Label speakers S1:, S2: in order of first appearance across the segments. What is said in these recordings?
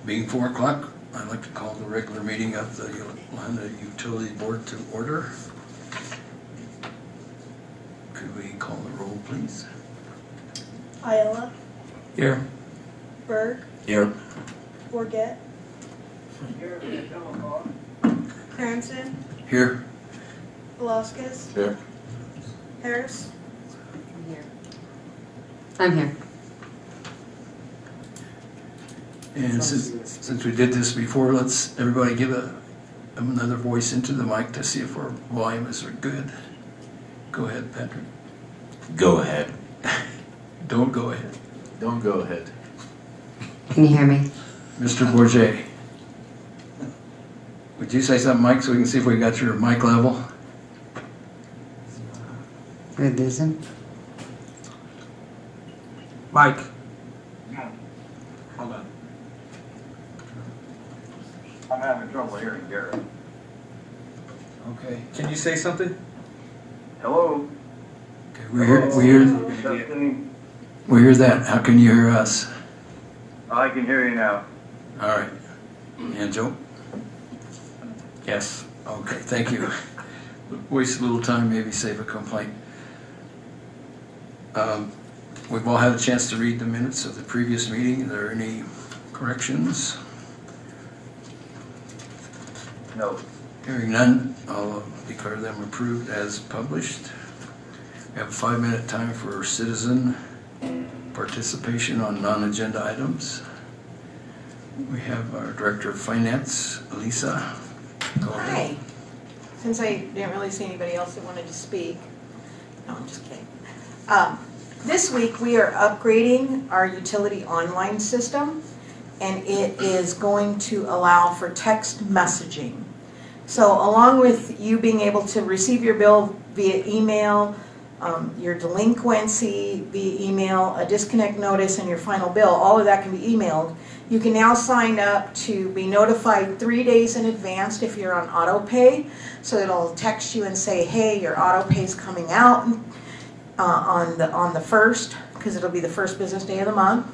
S1: Being 4 o'clock, I'd like to call the regular meeting of the Atlanta Utility Board to order. Could we call the roll, please?
S2: Ayala,
S3: Here.
S2: Berg,
S3: Here.
S2: Forget, Cranston,
S1: Here.
S2: Velasquez,
S3: Here.
S2: Harris.
S4: I'm here.
S1: And since we did this before, let's everybody give another voice into the mic to see if our volume is good. Go ahead, Patrick.
S3: Go ahead.
S1: Don't go ahead.
S3: Don't go ahead.
S4: Can you hear me?
S1: Mr. Bourget. Would you say something, Mike, so we can see if we got your mic level?
S4: Did I lose him?
S3: Mike. Hold on.
S5: I'm having trouble hearing Garrett.
S1: Okay.
S3: Can you say something?
S5: Hello?
S1: Okay, we hear that. How can you hear us?
S5: I can hear you now.
S1: All right. And Joe?
S3: Yes.
S1: Okay, thank you. Waste a little time, maybe save a complaint. We've all had a chance to read the minutes of the previous meeting. Are there any corrections?
S5: No.
S1: Hearing none, I'll declare them approved as published. We have a 5-minute time for citizen participation on non-agenda items. We have our Director of Finance, Lisa. Go ahead.
S2: Hi. Since I didn't really see anybody else that wanted to speak, no, I'm just kidding. This week we are upgrading our utility online system, and it is going to allow for text messaging. So along with you being able to receive your bill via email, your delinquency via email, a disconnect notice, and your final bill, all of that can be emailed. You can now sign up to be notified 3 days in advance if you're on auto pay. So it'll text you and say, hey, your auto pay is coming out on the 1st, because it'll be the first business day of the month.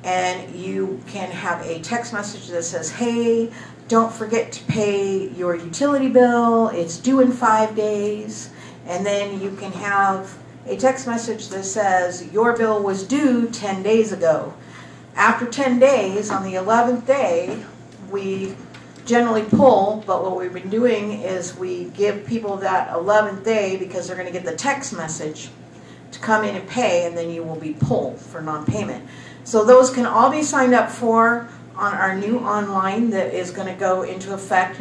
S2: And you can have a text message that says, hey, don't forget to pay your utility bill. It's due in 5 days. And then you can have a text message that says, your bill was due 10 days ago. After 10 days, on the 11th day, we generally pull, but what we've been doing is we give people that 11th day because they're going to get the text message to come in and pay, and then you will be pulled for non-payment. So those can all be signed up for on our new online that is going to go into effect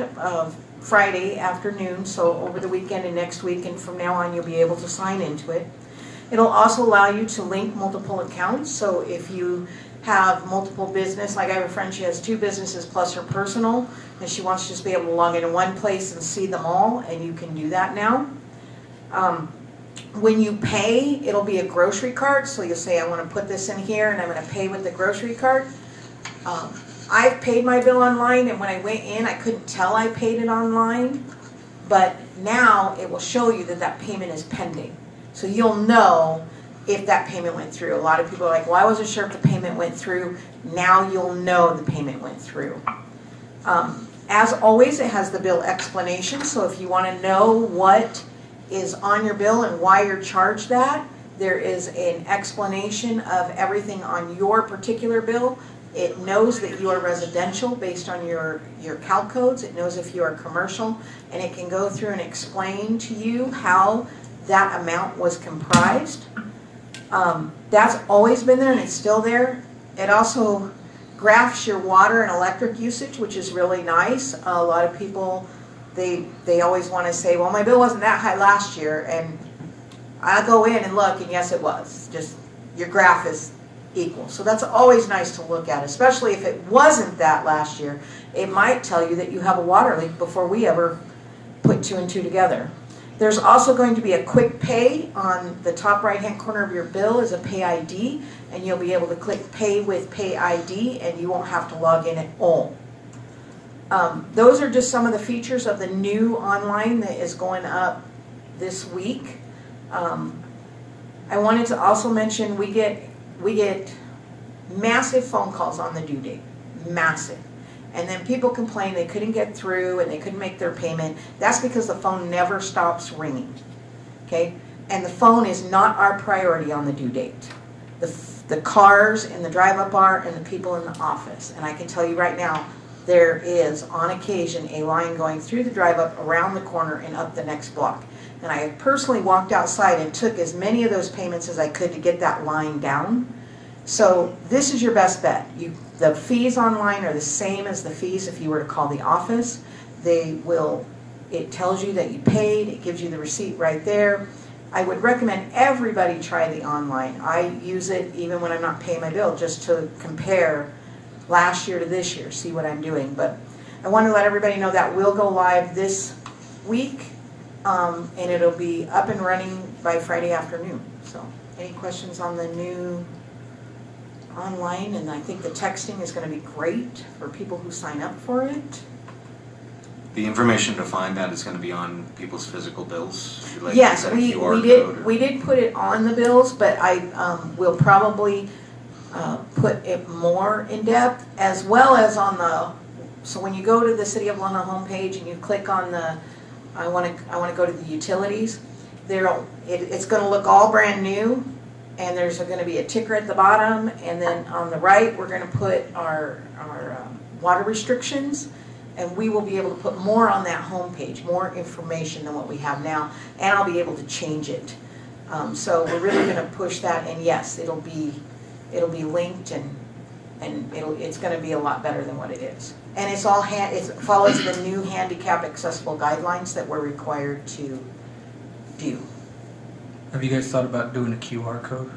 S2: Friday afternoon, so over the weekend and next week, and from now on you'll be able to sign into it. It'll also allow you to link multiple accounts, so if you have multiple business, like I have a friend, she has 2 businesses plus her personal, and she wants to just be able to log into one place and see them all, and you can do that now. When you pay, it'll be a grocery cart, so you'll say, I want to put this in here, and I'm going to pay with the grocery cart. I've paid my bill online, and when I went in, I couldn't tell I paid it online, but now it will show you that that payment is pending. So you'll know if that payment went through. A lot of people are like, well, I wasn't sure if the payment went through. Now you'll know the payment went through. As always, it has the bill explanation, so if you want to know what is on your bill and why you're charged that, there is an explanation of everything on your particular bill. It knows that you are residential based on your CAL codes. It knows if you are commercial, and it can go through and explain to you how that amount was comprised. That's always been there, and it's still there. It also graphs your water and electric usage, which is really nice. A lot of people, they always want to say, well, my bill wasn't that high last year, and I go in and look, and yes, it was. Just your graph is equal. So that's always nice to look at, especially if it wasn't that last year. It might tell you that you have a water leak before we ever put 2 and 2 together. There's also going to be a quick pay on the top right-hand corner of your bill is a pay ID, and you'll be able to click pay with pay ID, and you won't have to log in at all. Those are just some of the features of the new online that is going up this week. I wanted to also mention we get massive phone calls on the due date. massive. And then people complain they couldn't get through and they couldn't make their payment. That's because the phone never stops ringing, okay? And the phone is not our priority on the due date. The cars in the drive-up are, and the people in the office. And I can tell you right now, there is, on occasion, a line going through the drive-up, around the corner, and up the next block. And I personally walked outside and took as many of those payments as I could to get that line down. So this is your best bet. The fees online are the same as the fees if you were to call the office. It tells you that you paid, it gives you the receipt right there. I would recommend everybody try the online. I use it even when I'm not paying my bill, just to compare last year to this year, see what I'm doing. But I want to let everybody know that will go live this week, and it'll be up and running by Friday afternoon. So any questions on the new online? And I think the texting is going to be great for people who sign up for it.
S6: The information to find that is going to be on people's physical bills? Like,
S2: Yes,
S6: is that a
S2: we
S6: QR
S2: did
S6: code or-
S2: we did put it on the bills, but I will probably put it more in depth, as well as on the. So when you go to the City of Luna homepage and you click on the, I want to go to the utilities. It's going to look all brand new, and there's going to be a ticker at the bottom, and then on the right we're going to put our water restrictions. And we will be able to put more on that homepage, more information than what we have now, and I'll be able to change it. So we're really going to push that, and yes, it'll be linked, and it's going to be a lot better than what it is. And it follows the new handicap accessible guidelines that we're required to do.
S3: Have you guys thought about doing a QR code?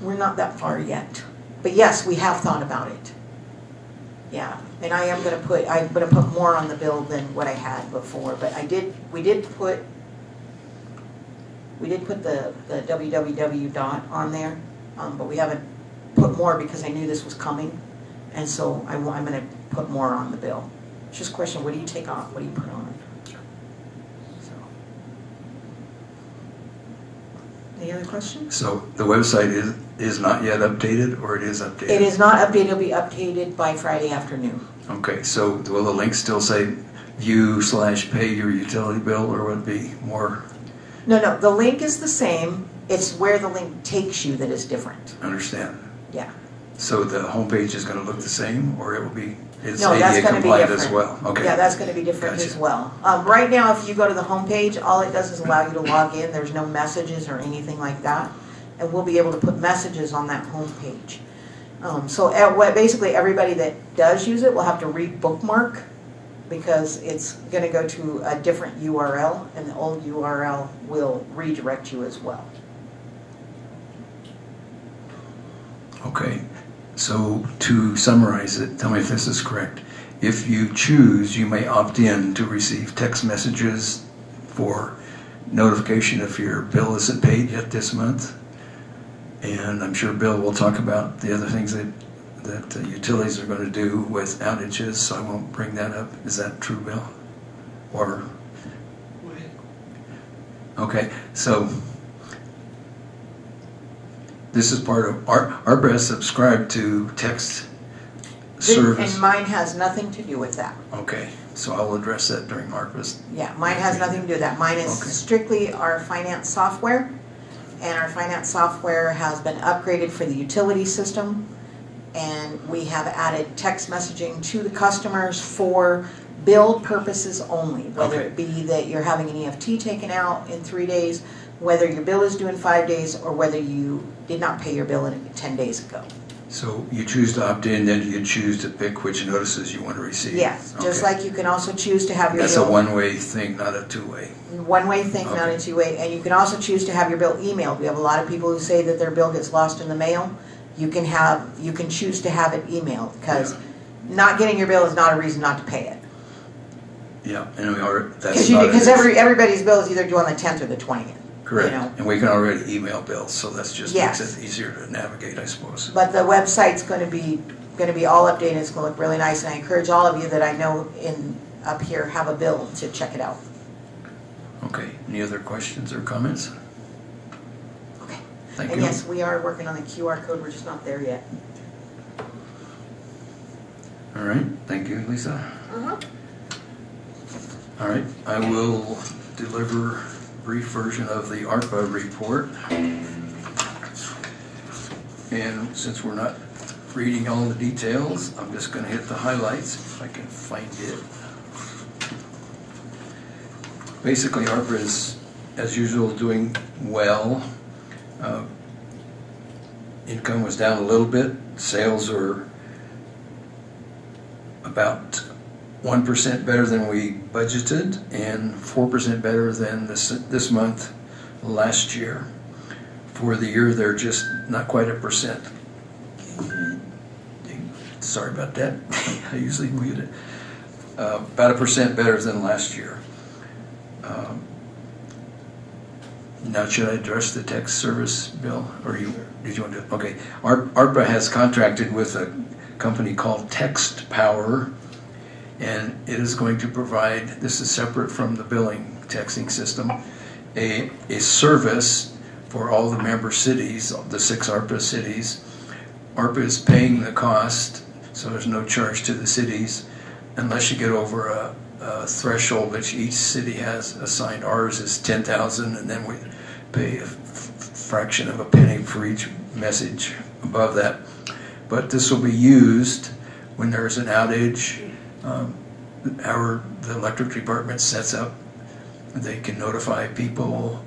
S2: We're not that far yet, but yes, we have thought about it. Yeah, and I'm going to put more on the bill than what I had before, but we did put the www dot on there, but we haven't put more because I knew this was coming, and so I'm going to put more on the bill. It's just a question, what do you take off, what do you put on? So, any other questions?
S1: So the website is not yet updated, or it is updated?
S2: It is not updated, it'll be updated by Friday afternoon.
S1: Okay, so will the link still say view/pay your utility bill, or would it be more?
S2: No, the link is the same, it's where the link takes you that is different.
S1: Understand?
S2: Yeah.
S1: So the homepage is going to look the same, or it will be, it's
S2: No, that's
S1: ADA
S2: going to be
S1: compliant
S2: different.
S1: as well? Okay.
S2: Yeah, that's going to be different
S1: Gotcha.
S2: as well. Right now, if you go to the homepage, all it does is allow you to log in. There's no messages or anything like that. And we'll be able to put messages on that homepage. So basically everybody that does use it will have to re-bookmark, because it's going to go to a different URL, and the old URL will redirect you as well.
S1: Okay, so to summarize it, tell me if this is correct. If you choose, you may opt in to receive text messages for notification if your bill isn't paid yet this month. And I'm sure Bill will talk about the other things that utilities are going to do with outages, so I won't bring that up. Is that true, Bill? Or? Okay, so this is part of ARPA has subscribed to text service.
S2: And mine has nothing to do with that.
S1: Okay, so I'll address that during ARPA's.
S2: Yeah, mine has nothing to do with that. Mine is
S1: Okay.
S2: strictly our finance software, and our finance software has been upgraded for the utility system, and we have added text messaging to the customers for bill purposes only, whether
S1: Okay.
S2: it be that you're having an EFT taken out in 3 days, whether your bill is due in 5 days, or whether you did not pay your bill in 10 days ago.
S1: So you choose to opt in, then you choose to pick which notices you want to receive.
S2: Yes, just
S1: Okay.
S2: like you can also choose to have your
S1: That's
S2: bill.
S1: a one-way thing, not a two-way.
S2: One-way thing, not a
S1: Okay.
S2: two-way, and you can also choose to have your bill emailed. We have a lot of people who say that their bill gets lost in the mail. You can choose to have it emailed, because not getting your bill is not a reason not to pay it.
S1: Yeah, and we are, that's not.
S2: Because everybody's bill is either due on the 10th or the 20th.
S1: Correct,
S2: you know.
S1: and we can already email bills, so that's just
S2: Yes.
S1: makes it easier to navigate, I suppose.
S2: But the website's going to be all updated. It's going to look really nice, and I encourage all of you that I know up here have a bill to check it out.
S1: Okay, any other questions or comments?
S2: Okay.
S1: Thank
S2: And
S1: you.
S2: yes, we are working on the QR code. We're just not there yet.
S1: All right, thank you, Lisa.
S2: Uh-huh.
S1: All right, I will deliver a brief version of the ARPA report. And since we're not reading all the details, I'm just going to hit the highlights if I can find it. Basically, ARPA is, as usual, doing well. Income was down a little bit. Sales are about 1% better than we budgeted and 4% better than this month last year. For the year, they're just not quite 1%. Sorry about that. I usually mute it. About 1% better than last year. Now, should I address the text service bill, or did you want to? Okay, ARPA has contracted with a company called Text Power, and it is going to provide. This is separate from the billing texting system, a service for all the member cities, the 6 ARPA cities. ARPA is paying the cost, so there's no charge to the cities unless you get over a threshold which each city has assigned. Ours is 10,000, and then we pay a fraction of a penny for each message above that. But this will be used when there's an outage. The electric department sets up, they can notify people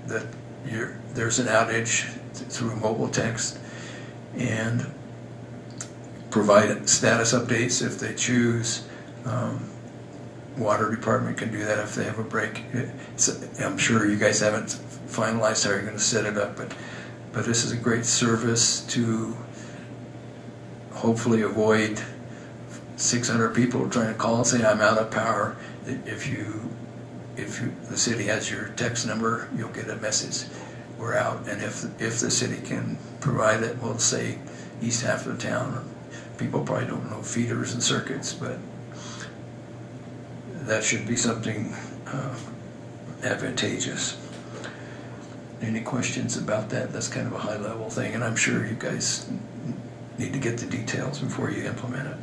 S1: that there's an outage through mobile text and provide status updates if they choose. Water department can do that if they have a break. I'm sure you guys haven't finalized how you're going to set it up, but this is a great service to hopefully avoid 600 people trying to call and say I'm out of power. If the city has your text number, you'll get a message, we're out. And if the city can provide it, we'll say east half of the town. People probably don't know feeders and circuits, but that should be something advantageous. Any questions about that? That's kind of a high-level thing, and I'm sure you guys need to get the details before you implement it.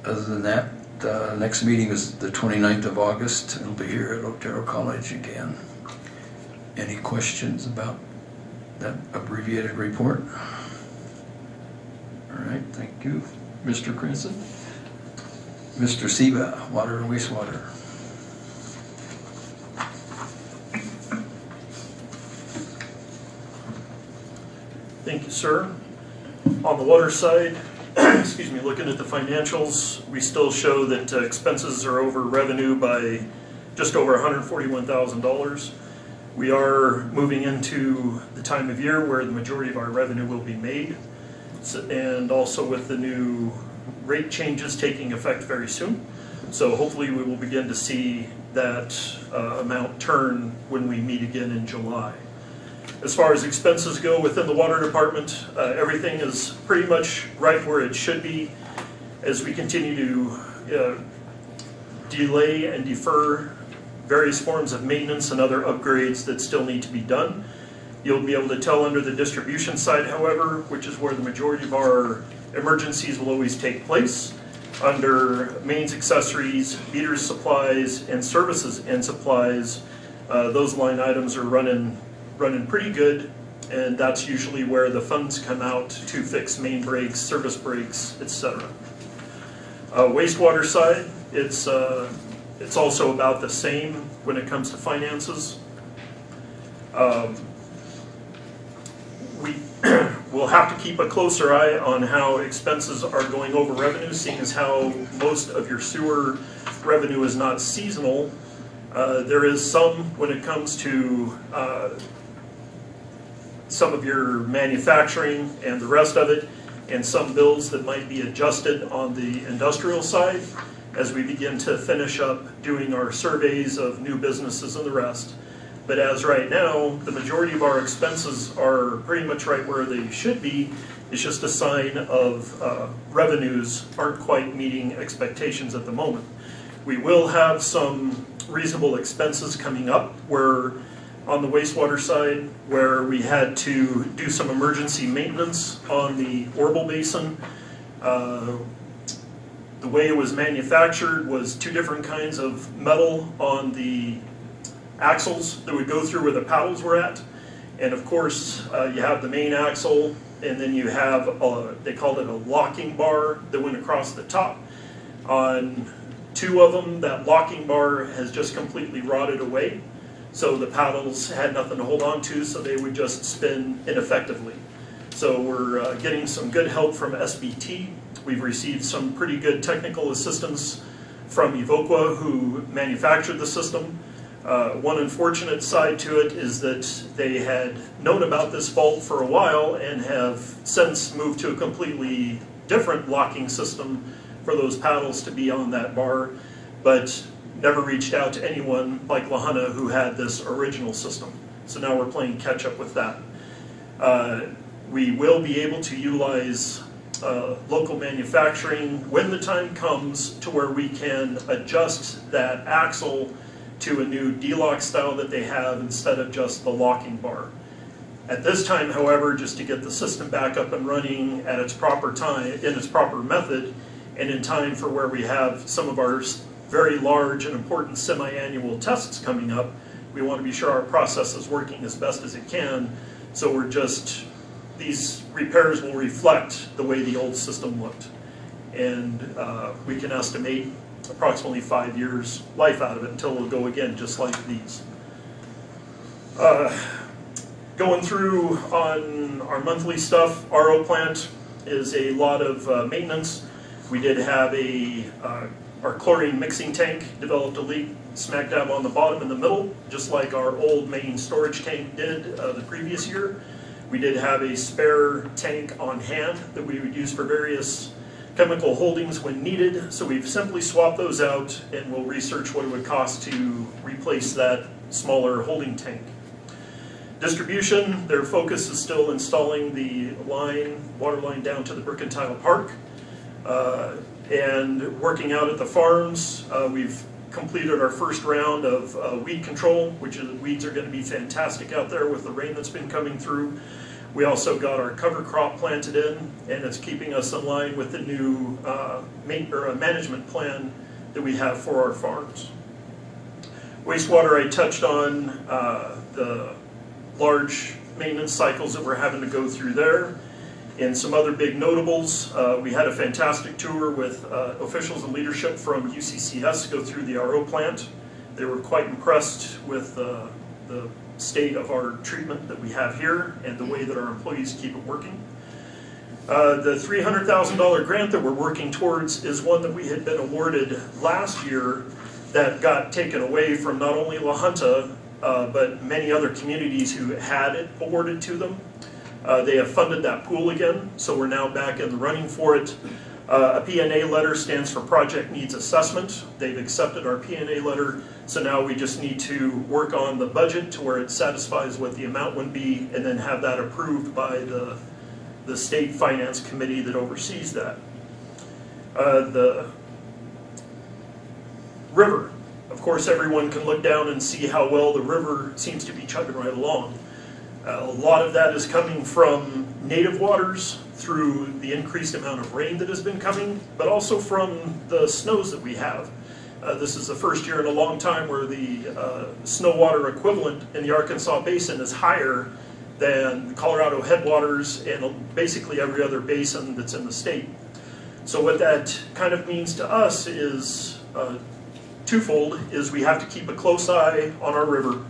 S1: Other than that, next meeting is the 29th of August. It'll be here at Otero College again. Any questions about that abbreviated report? All right, thank you. Mr. Crimson? Mr. Siba, Water and Wastewater.
S7: Thank you, sir. On the water side, excuse me, looking at the financials, we still show that expenses are over revenue by just over $141,000. We are moving into the time of year where the majority of our revenue will be made, and also with the new rate changes taking effect very soon. So hopefully we will begin to see that amount turn when we meet again in July. As far as expenses go within the water department, everything is pretty much right where it should be as we continue to delay and defer various forms of maintenance and other upgrades that still need to be done. You'll be able to tell under the distribution side, however, which is where the majority of our emergencies will always take place. Under mains, accessories, meters, supplies, and services and supplies, those line items are running pretty good, and that's usually where the funds come out to fix main breaks, service breaks, etc. Wastewater side, it's also about the same when it comes to finances. We'll have to keep a closer eye on how expenses are going over revenue, seeing as how most of your sewer revenue is not seasonal. There is some when it comes to some of your manufacturing and the rest of it, and some bills that might be adjusted on the industrial side as we begin to finish up doing our surveys of new businesses and the rest. But as right now, the majority of our expenses are pretty much right where they should be. It's just a sign of revenues aren't quite meeting expectations at the moment. We will have some reasonable expenses coming up where on the wastewater side where we had to do some emergency maintenance on the Orbital Basin. The way it was manufactured was two different kinds of metal on the axles that would go through where the paddles were at. And of course, you have the main axle, and then you have, they called it a locking bar that went across the top. On two of them, that locking bar has just completely rotted away. So the paddles had nothing to hold on to, so they would just spin ineffectively. So we're getting some good help from SBT. We've received some pretty good technical assistance from Evoqua, who manufactured the system. One unfortunate side to it is that they had known about this fault for a while and have since moved to a completely different locking system for those paddles to be on that bar, but never reached out to anyone like Lahana who had this original system. So now we're playing catch up with that. We will be able to utilize local manufacturing when the time comes to where we can adjust that axle to a new D-lock style that they have instead of just the locking bar. At this time, however, just to get the system back up and running at its proper time, in its proper method, and in time for where we have some of our very large and important semi-annual tests coming up, we want to be sure our process is working as best as it can. So we're just, these repairs will reflect the way the old system looked. And we can estimate approximately 5 years life out of it until it'll go again just like these. Going through on our monthly stuff, RO plant is a lot of maintenance. We did have our chlorine mixing tank developed a leak smack dab on the bottom in the middle, just like our old main storage tank did the previous year. We did have a spare tank on hand that we would use for various chemical holdings when needed, so we've simply swapped those out and we'll research what it would cost to replace that smaller holding tank. Distribution, their focus is still installing the water line down to the Mercantile Park. And working out at the farms, we've completed our first round of weed control, which is, weeds are going to be fantastic out there with the rain that's been coming through. We also got our cover crop planted in, and it's keeping us in line with the new management plan that we have for our farms. Wastewater, I touched on the large maintenance cycles that we're having to go through there. And some other big notables, we had a fantastic tour with officials and leadership from UCCS go through the RO plant. They were quite impressed with the state of our treatment that we have here and the way that our employees keep it working. The $300,000 grant that we're working towards is one that we had been awarded last year that got taken away from not only La Junta, but many other communities who had it awarded to them. They have funded that pool again, so we're now back in the running for it. A P&A letter stands for Project Needs Assessment. They've accepted our P&A letter, so now we just need to work on the budget to where it satisfies what the amount would be, and then have that approved by the state finance committee that oversees that. The river. Of course, everyone can look down and see how well the river seems to be chugging right along. A lot of that is coming from native waters through the increased amount of rain that has been coming, but also from the snows that we have. This is the first year in a long time where the snow water equivalent in the Arkansas Basin is higher than the Colorado headwaters and basically every other basin that's in the state. So what that kind of means to us is twofold, is we have to keep a close eye on our river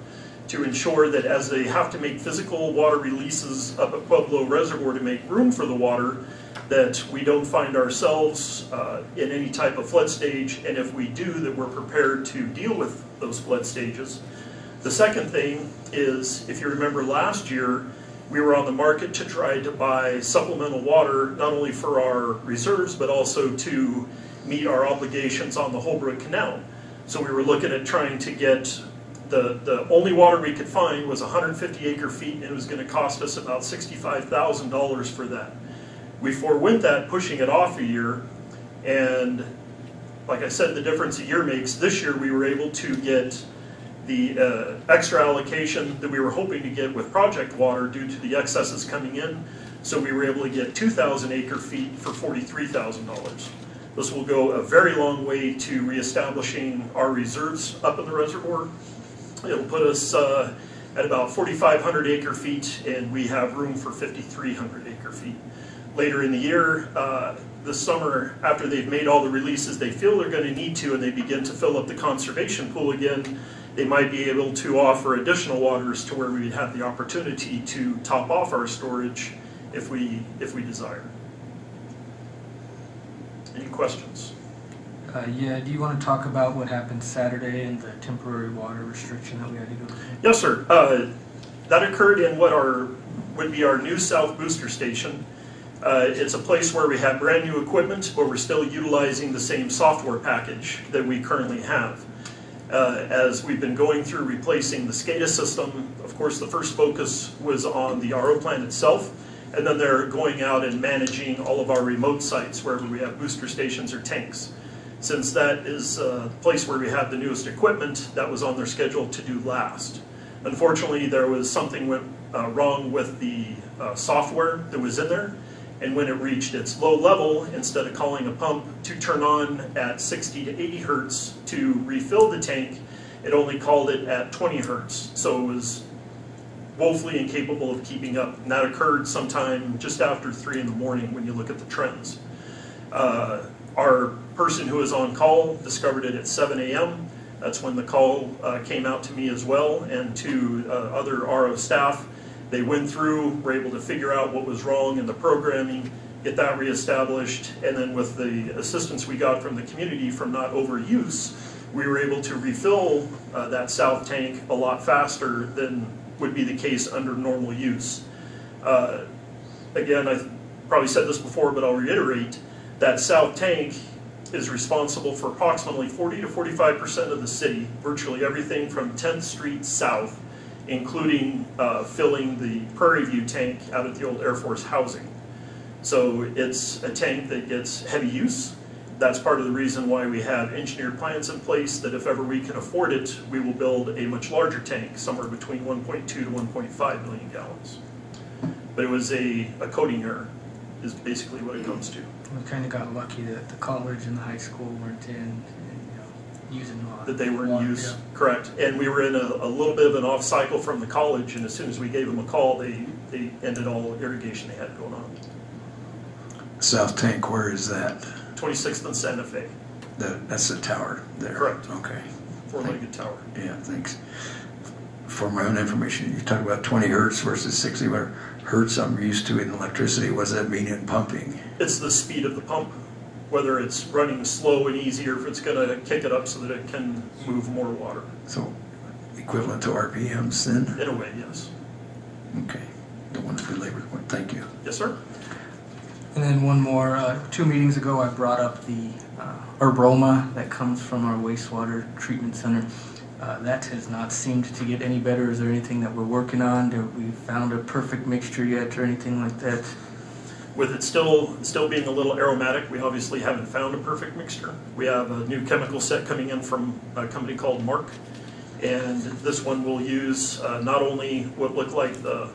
S7: to ensure that as they have to make physical water releases up at Pueblo Reservoir to make room for the water, that we don't find ourselves in any type of flood stage, and if we do, that we're prepared to deal with those flood stages. The second thing is, if you remember last year, we were on the market to try to buy supplemental water, not only for our reserves, but also to meet our obligations on the Holbrook Canal. So we were looking at trying to get the only water we could find was 150 acre feet, and it was going to cost us about $65,000 for that. We forewent that, pushing it off a year, and like I said, the difference a year makes. This year we were able to get the extra allocation that we were hoping to get with project water due to the excesses coming in. So we were able to get 2,000 acre feet for $43,000. This will go a very long way to reestablishing our reserves up in the reservoir. It'll put us at about 4,500 acre feet, and we have room for 5,300 acre feet. Later in the year, this summer, after they've made all the releases they feel they're going to need to, and they begin to fill up the conservation pool again, they might be able to offer additional waters to where we'd have the opportunity to top off our storage if we desire. Any questions?
S3: Yeah, do you want to talk about what happened Saturday and the temporary water restriction that we had to go through?
S7: Yes, sir. That occurred in what would be our new South Booster Station. It's a place where we have brand new equipment, but we're still utilizing the same software package that we currently have. As we've been going through replacing the SCADA system, of course the first focus was on the RO plant itself, and then they're going out and managing all of our remote sites wherever we have booster stations or tanks. Since that is the place where we have the newest equipment, that was on their schedule to do last. Unfortunately, there was something went wrong with the software that was in there, and when it reached its low level, instead of calling a pump to turn on at 60 to 80 hertz to refill the tank, it only called it at 20 hertz. So it was woefully incapable of keeping up. And that occurred sometime just after 3 in the morning when you look at the trends. Our person who was on call discovered it at 7 a.m. That's when the call came out to me as well, and to other RO staff. They went through, were able to figure out what was wrong in the programming, get that reestablished, and then with the assistance we got from the community from not overuse, we were able to refill that south tank a lot faster than would be the case under normal use. Again, I probably said this before, but I'll reiterate, that south tank is responsible for approximately 40 to 45% of the city, virtually everything from 10th Street south, including filling the Prairie View tank out at the old Air Force housing. So it's a tank that gets heavy use. That's part of the reason why we have engineered plans in place that if ever we can afford it, we will build a much larger tank, somewhere between 1.2 to 1.5 million gallons. But it was a coding error, is basically what it comes to.
S3: We kind of got lucky that the college and the high school weren't in, and, using a lot.
S7: That they were in
S3: water,
S7: use,
S3: yeah.
S7: correct. And we were in a little bit of an off cycle from the college, and as soon as we gave them a call, they ended all irrigation they had going on.
S1: South Tank, where is that?
S7: 26th and Santa Fe,
S1: That's the tower there?
S7: Correct.
S1: Okay.
S7: four-legged tower.
S1: Yeah, thanks. For my own information, you talk about 20 hertz versus 60 hertz. I'm used to in electricity. What does that mean in pumping?
S7: It's the speed of the pump, whether it's running slow and easy or if it's going to kick it up so that it can move more water.
S1: So equivalent to RPMs then?
S7: In a way, yes.
S1: Okay. Don't want to belabor the point. Thank you.
S7: Yes, sir.
S3: And then one more, 2 meetings ago I brought up the aroma that comes from our wastewater treatment center. That has not seemed to get any better. Is there anything that we're working on? Have we found a perfect mixture yet or anything like that?
S7: With it still being a little aromatic, we obviously haven't found a perfect mixture. We have a new chemical set coming in from a company called Mark, and this one will use not only what look like the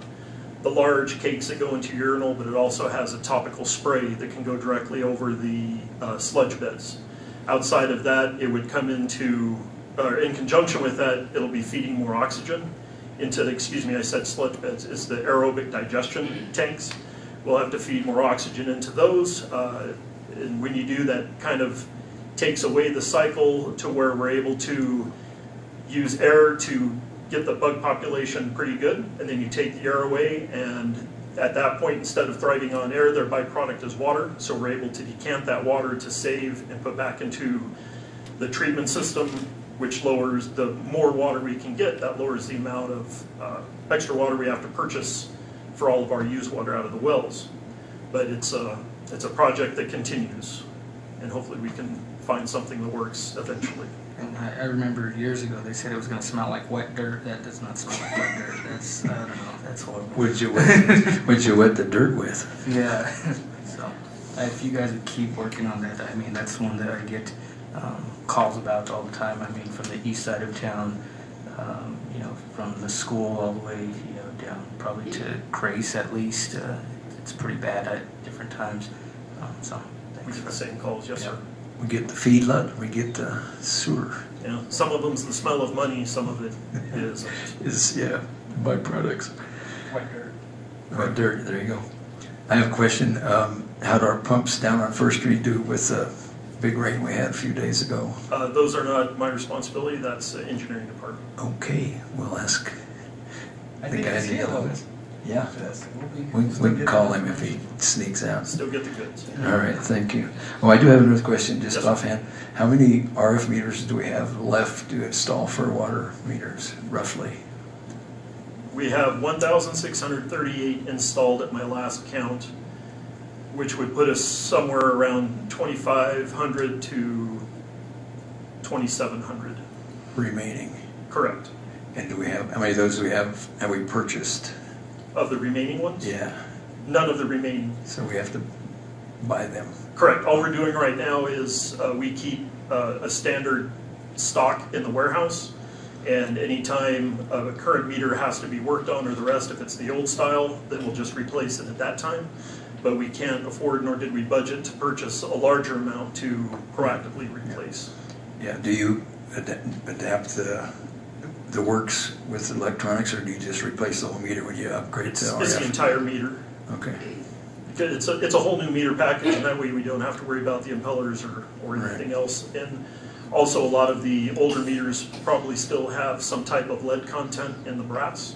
S7: large cakes that go into your urinal, but it also has a topical spray that can go directly over the sludge beds. Outside of that, it would come into, or in conjunction with that, it'll be feeding more oxygen into the, excuse me, I said sludge beds, it's the aerobic digestion tanks. We'll have to feed more oxygen into those, and when you do, that kind of takes away the cycle to where we're able to use air to get the bug population pretty good, and then you take the air away, and at that point, instead of thriving on air, their byproduct is water, so we're able to decant that water to save and put back into the treatment system, which lowers, the more water we can get, that lowers the amount of extra water we have to purchase for all of our used water out of the wells. But it's a project that continues, and hopefully we can find something that works eventually.
S3: And I remember years ago they said it was going to smell like wet dirt. That does not smell like wet dirt. That's, I don't know, that's horrible.
S1: What'd you wet the dirt with?
S3: Yeah, so if you guys would keep working on that, I mean, that's one that I get calls about all the time. I mean, from the east side of town, from the school all the way, down probably to Grace at least. it's pretty bad at different times. So
S7: We
S3: thanks
S7: get
S3: for
S7: the same calls, yes,
S3: Yeah.
S7: sir.
S1: We get the feedlot, we get the sewer.
S7: Yeah, some of them's the smell of money, some of it is.
S1: Is, yeah, byproducts.
S3: White dirt.
S1: Wet dirt, there you go. I have a question. How do our pumps down on First Street do with the big rain we had a few days ago?
S7: Those are not my responsibility, that's the engineering department.
S1: Okay, we'll ask.
S3: I
S1: The
S3: think
S1: guy
S3: it's
S1: in the
S3: here,
S1: yellow.
S3: though.
S1: Yeah,
S3: We'll
S1: we can call him if he sneaks out.
S7: Still get the goods.
S1: All right, thank you. Oh, I do have another question, just
S7: Yes, sir.
S1: offhand. How many RF meters do we have left to install for water meters, roughly?
S7: We have 1,638 installed at my last count, which would put us somewhere around 2,500 to 2,700.
S1: Remaining.
S7: Correct.
S1: And do we have, how many of those do we have we purchased?
S7: Of the remaining ones?
S1: Yeah,
S7: None of the remaining.
S1: so we have to buy them.
S7: Correct. All we're doing right now is we keep a standard stock in the warehouse, and anytime a current meter has to be worked on or the rest, if it's the old style, then we'll just replace it at that time. But we can't afford, nor did we budget, to purchase a larger amount to proactively replace.
S1: Yeah, do you adapt the works with electronics, or do you just replace the whole meter when you upgrade to
S7: It's the
S1: RF?
S7: entire meter.
S1: Okay,
S7: It's a whole new meter package, and that way we don't have to worry about the impellers or
S1: Right.
S7: anything else. And also, a lot of the older meters probably still have some type of lead content in the brass,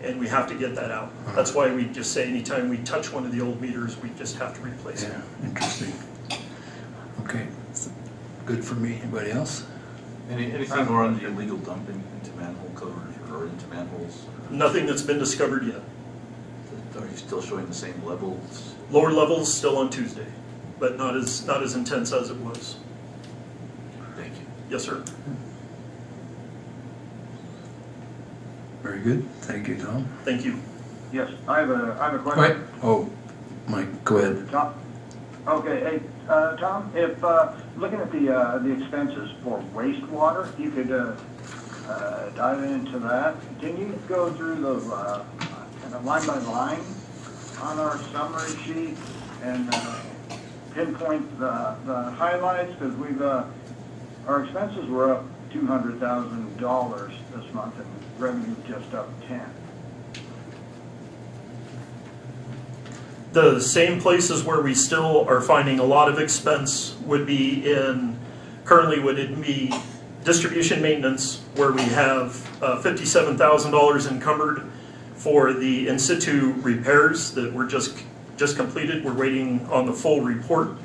S7: and we have to get that out. That's why we just say anytime we touch one of the old meters, we just have to replace it.
S1: yeah, interesting. Okay, good for me. Anybody else?
S8: Anything more on the illegal dumping into manhole covers or into manholes?
S7: Nothing that's been discovered yet.
S8: Are you still showing the same levels?
S7: Lower levels still on Tuesday, but not as intense as it was.
S8: Thank you.
S7: Yes, sir.
S1: Very good. Thank you, Tom.
S7: Thank you.
S5: Yes, I have a question.
S1: Wait. Oh, Mike, go ahead.
S5: Tom? Okay, hey, Tom, if, looking at the expenses for wastewater, you could, dive into that. Can you go through the, kind of line by line on our summary sheet and, pinpoint the highlights? Because we've, our expenses were up $200,000 this month and revenue just up 10.
S7: The same places where we still are finding a lot of expense would be in, currently would it be distribution maintenance, where we have $57,000 encumbered for the in situ repairs that were just completed. We're waiting on the full report.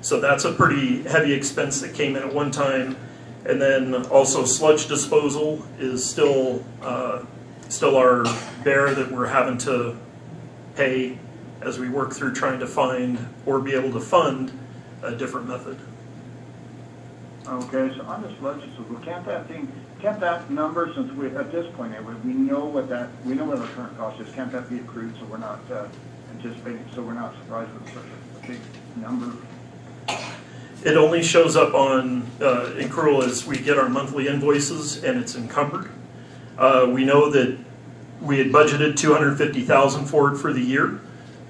S7: So that's a pretty heavy expense that came in at one time. And then also sludge disposal is still our bear that we're having to pay as we work through trying to find or be able to fund a different method.
S5: Okay, so on the sludge disposal, can't that number, since we, at this point anyway, we know what our current cost is, can't that be accrued so we're not anticipating, so we're not surprised with such a big number?
S7: It only shows up on accrual as we get our monthly invoices and it's encumbered. We know that we had budgeted $250,000 for it for the year,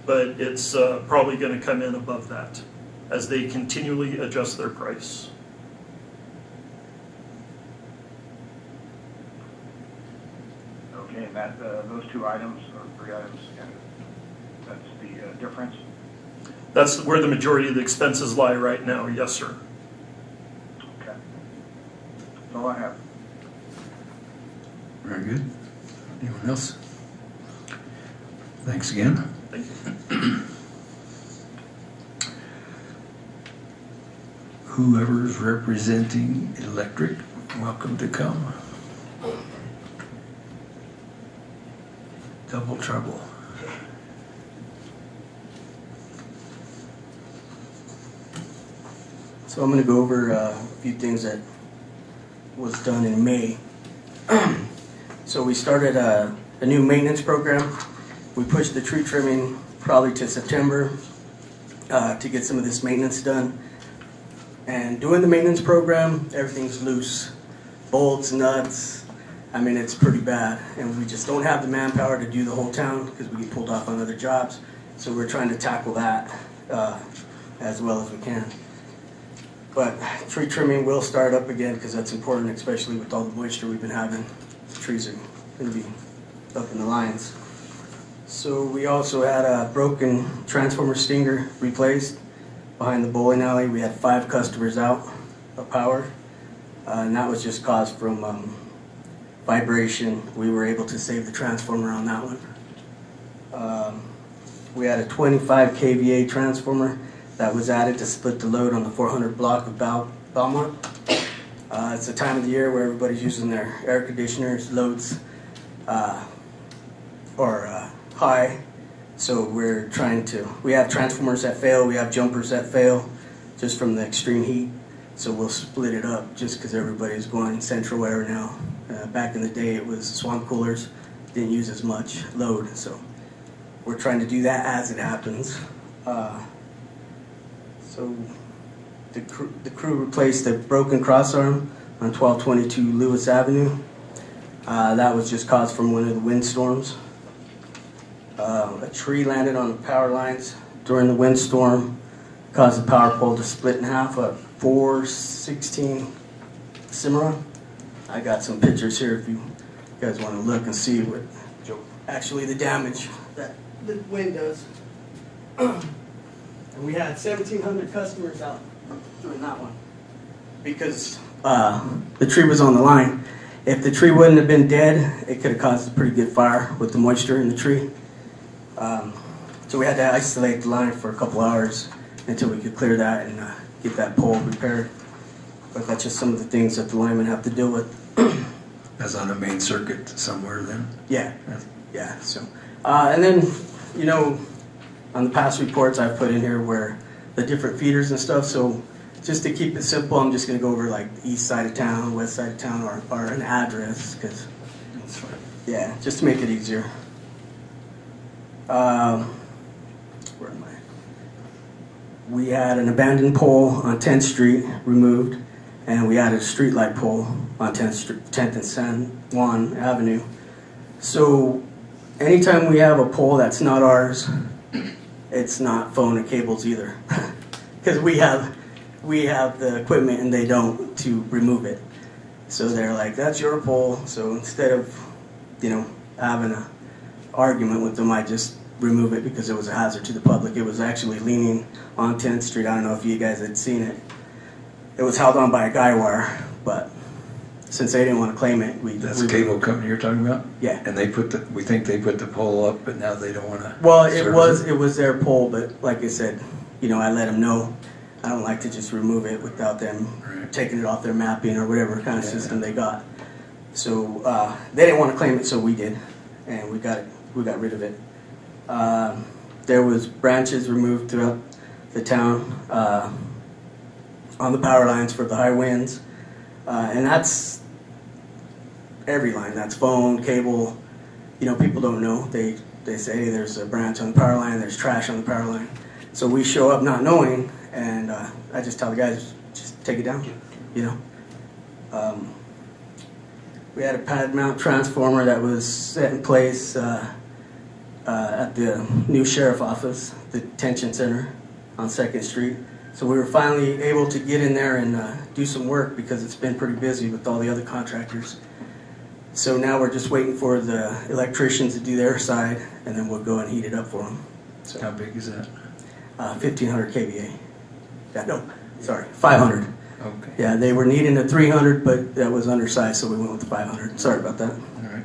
S7: but it's probably going to come in above that as they continually adjust their price.
S5: Okay, and that, those two items, or three items, and that's the difference?
S7: That's where the majority of the expenses lie right now, yes, sir.
S5: Okay. That's all I have.
S1: Very good. Anyone else? Thanks again.
S7: Thank you.
S1: Whoever's representing electric, welcome to come. Double trouble.
S3: So I'm going to go over a few things that was done in May. So we started a new maintenance program. We pushed the tree trimming probably to September to get some of this maintenance done. And doing the maintenance program, everything's loose. Bolts, nuts, I mean, it's pretty bad. And we just don't have the manpower to do the whole town because we get pulled off on other jobs. So we're trying to tackle that as well as we can. But tree trimming will start up again because that's important, especially with all the moisture we've been having. The trees are going to be up in the lines. So we also had a broken transformer stinger replaced behind the bowling alley. We had 5 customers out of power, and that was just caused from vibration. We were able to save the transformer on that one. We had a 25 kVA transformer that was added to split the load on the 400 block of Belmont. It's the time of the year where everybody's using their air conditioners, loads are high. So we have transformers that fail, we have jumpers that fail just from the extreme heat. So we'll split it up just because everybody's going central air now. Back in the day it was swamp coolers, didn't use as much load. So we're trying to do that as it happens. So the crew replaced the broken crossarm on 1222 Lewis Avenue. That was just caused from one of the windstorms. A tree landed on the power lines during the windstorm, caused the power pole to split in half at 416 Cimarron. I got some pictures here if you guys want to look and see what actually the damage that the wind does. And we had 1,700 customers out doing that one because the tree was on the line. If the tree wouldn't have been dead, it could have caused a pretty good fire with the moisture in the tree. So we had to isolate the line for a couple hours until we could clear that and get that pole repaired. But that's just some of the things that the linemen have to deal with.
S1: That's on a main circuit somewhere then?
S3: Yeah. So, and then, you know, on the past reports I've put in here where the different feeders and stuff. So just to keep it simple, I'm just going to go over like the east side of town, west side of town, or an address, because yeah, just to make it easier. Where am I? We had an abandoned pole on 10th Street removed, and we added a streetlight pole on 10th and San Juan Avenue. So anytime we have a pole that's not ours, it's not phone or cables either, because we have the equipment and they don't to remove it. So they're like, that's your pole. So instead of, you know, having an argument with them, I just remove it because it was a hazard to the public. It was actually leaning on 10th Street. I don't know if you guys had seen it. It was held on by a guy wire, but since they didn't want to claim it,
S1: That's the cable company you're talking about?
S3: Yeah.
S1: And we think they put the pole up, but now they don't want to.
S3: Well, it was their pole, but like I said, you know, I let them know. I don't like to just remove it without them taking it off their mapping or whatever kind of system they got. So they didn't want to claim it, so we did, and we got rid of it. There was branches removed throughout the town on the power lines for the high winds, and that's every line. That's phone, cable. You know, people don't know. They say, hey, there's a branch on the power line, there's trash on the power line. So we show up not knowing, and I just tell the guys, just take it down, you know. We had a pad mount transformer that was set in place at the new sheriff office, the detention center on 2nd Street. So we were finally able to get in there and do some work because it's been pretty busy with all the other contractors. So now we're just waiting for the electricians to do their side, and then we'll go and heat it up for them. So,
S1: how big is that?
S3: 1,500 kVA. Yeah, no, sorry, 500.
S1: Okay.
S3: Yeah, they were needing a 300, but that was undersized, so we went with the 500. Sorry about that.
S1: All right.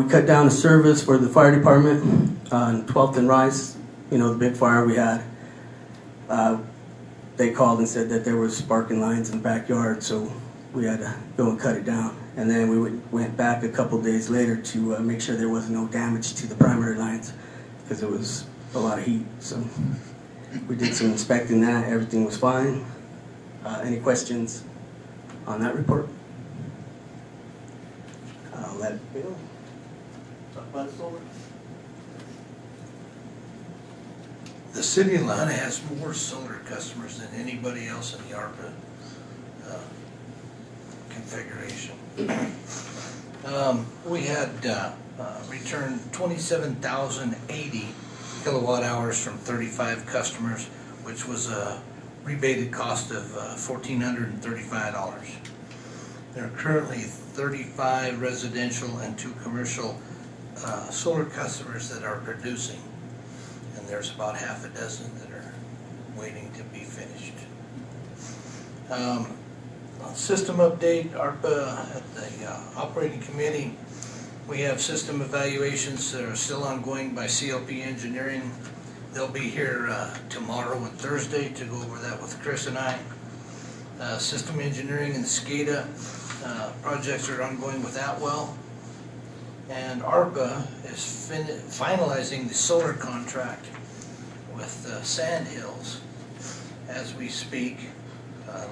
S3: We cut down the service for the fire department on 12th and Rice. You know, the big fire we had. They called and said that there was sparking lines in the backyard, so we had to go and cut it down. And then we went back a couple days later to make sure there was no damage to the primary lines because it was a lot of heat. So we did some inspecting that. Everything was fine. Any questions on that report? I'll let Bill talk about solar.
S9: The city of Atlanta has more solar customers than anybody else in the ARPA configuration. We had returned 27,080 kilowatt hours from 35 customers, which was a rebated cost of $1,435. There are currently 35 residential and 2 commercial solar customers that are producing, and there's about half a dozen that are waiting to be finished. System update, ARPA at the operating committee. We have system evaluations that are still ongoing by CLP Engineering. They'll be here tomorrow and Thursday to go over that with Chris and I. System engineering and SCADA projects are ongoing with Atwell. And ARPA is finalizing the solar contract with Sand Hills as we speak.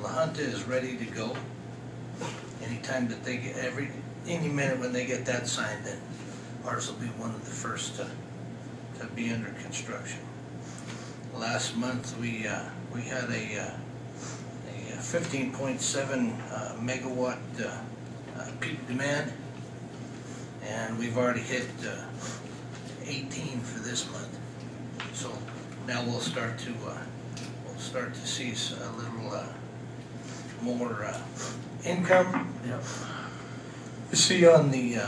S9: La Junta is ready to go. Anytime that they get any minute when they get that signed, then ours will be one of the first to be under construction. Last month we had a 15.7 megawatt peak demand, and we've already hit 18 for this month. So now we'll start to see a little more income.
S1: Yep.
S9: You see on the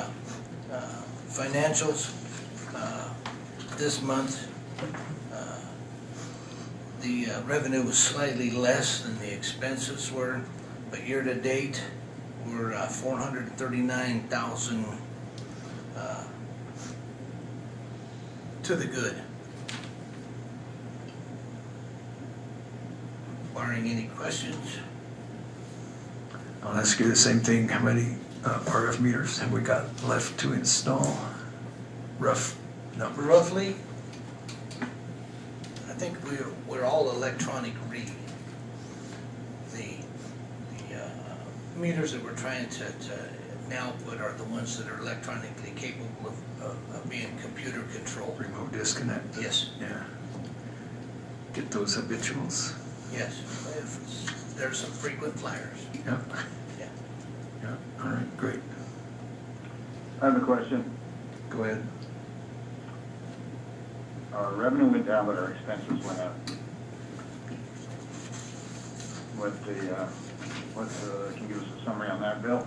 S9: financials this month, the revenue was slightly less than the expenses were, but year to date we're 439,000 to the good. Barring any questions.
S1: I'll ask you the same thing. How many RF meters have we got left to install? Rough number.
S9: Roughly, I think we're all electronic read. The meters that we're trying to now put are the ones that are electronically capable of being computer controlled.
S1: Remote disconnect.
S9: Yes,
S1: Yeah. Get those habituals.
S9: yes. There's some frequent flyers.
S1: Yep.
S9: Yeah.
S1: Yeah. All right. Great.
S5: I have a question.
S1: Go ahead.
S5: Our revenue went down, but our expenses went up. Can you give us a summary on that, Bill?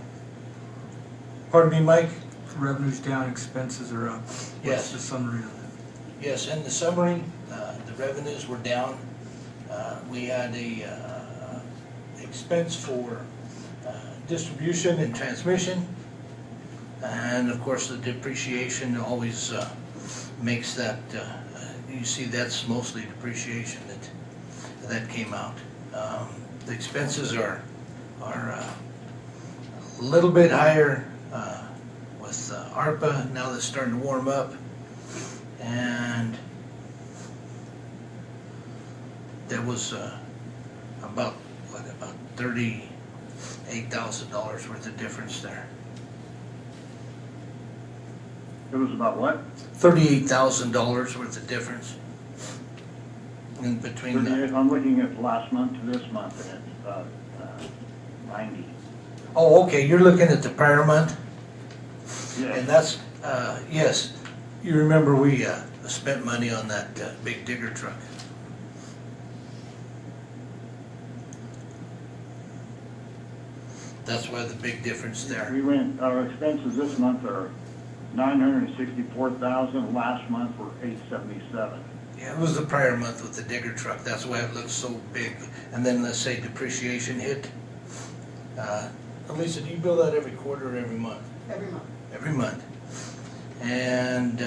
S9: Pardon me, Mike?
S3: Revenue's down, expenses are up.
S9: Yes.
S3: What's the summary of that?
S9: Yes, in the summary, the revenues were down. We had a expense for distribution and transmission, and of course the depreciation always makes that. You see, that's mostly depreciation that came out. The expenses are a little bit higher with ARPA now that's starting to warm up, and there was about $38,000 worth of difference there.
S5: It was about what?
S9: $38,000 worth of difference in between the.
S5: I'm looking at last month to this month, and it's about 90.
S9: Oh, okay, you're looking at the prior month?
S5: Yeah.
S9: And that's, yes, you remember we spent money on that big digger truck. That's why the big difference there.
S5: Our expenses this month are 964,000. Last month were 877.
S9: Yeah, it was the prior month with the digger truck. That's why it looks so big. And then let's say depreciation hit. Lisa, do you bill that every quarter or every month?
S2: Every month.
S9: Every month. And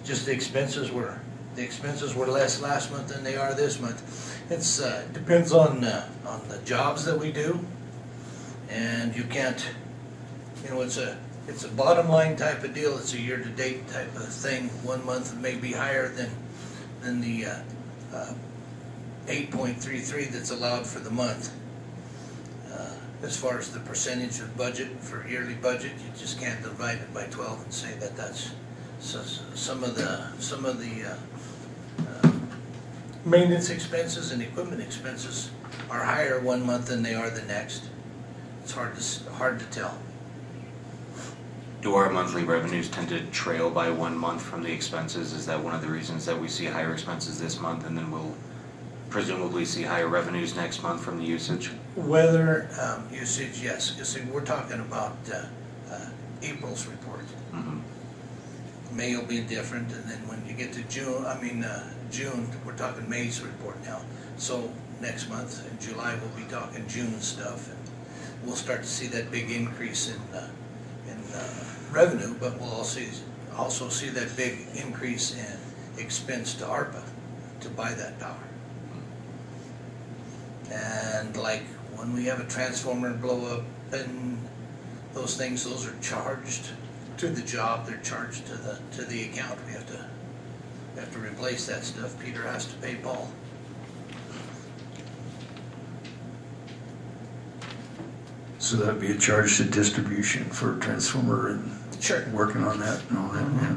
S9: just the expenses were less last month than they are this month. It's depends on the jobs that we do, and you can't, it's a bottom line type of deal. It's a year to date type of thing. 1 month may be higher than the 8.33 that's allowed for the month. As far as the percentage of budget for yearly budget, you just can't divide it by 12 and say that that's some of the maintenance expenses and equipment expenses are higher 1 month than they are the next. It's hard to tell.
S6: Do our monthly revenues tend to trail by 1 month from the expenses? Is that one of the reasons that we see higher expenses this month and then we'll presumably see higher revenues next month from the usage?
S9: Weather, usage, yes. You see, we're talking about April's report.
S6: Mhm.
S9: May will be different, and then when you get to June, we're talking May's report now. So next month, in July, we'll be talking June stuff, and we'll start to see that big increase in revenue, but we'll also see that big increase in expense to ARPA to buy that power. And like when we have a transformer blow up and those things, those are charged to the job, they're charged to the account. We have to replace that stuff. Peter has to pay Paul.
S1: So that'd be a charge to distribution for transformer and
S9: Sure.
S1: working on that and all that, yeah.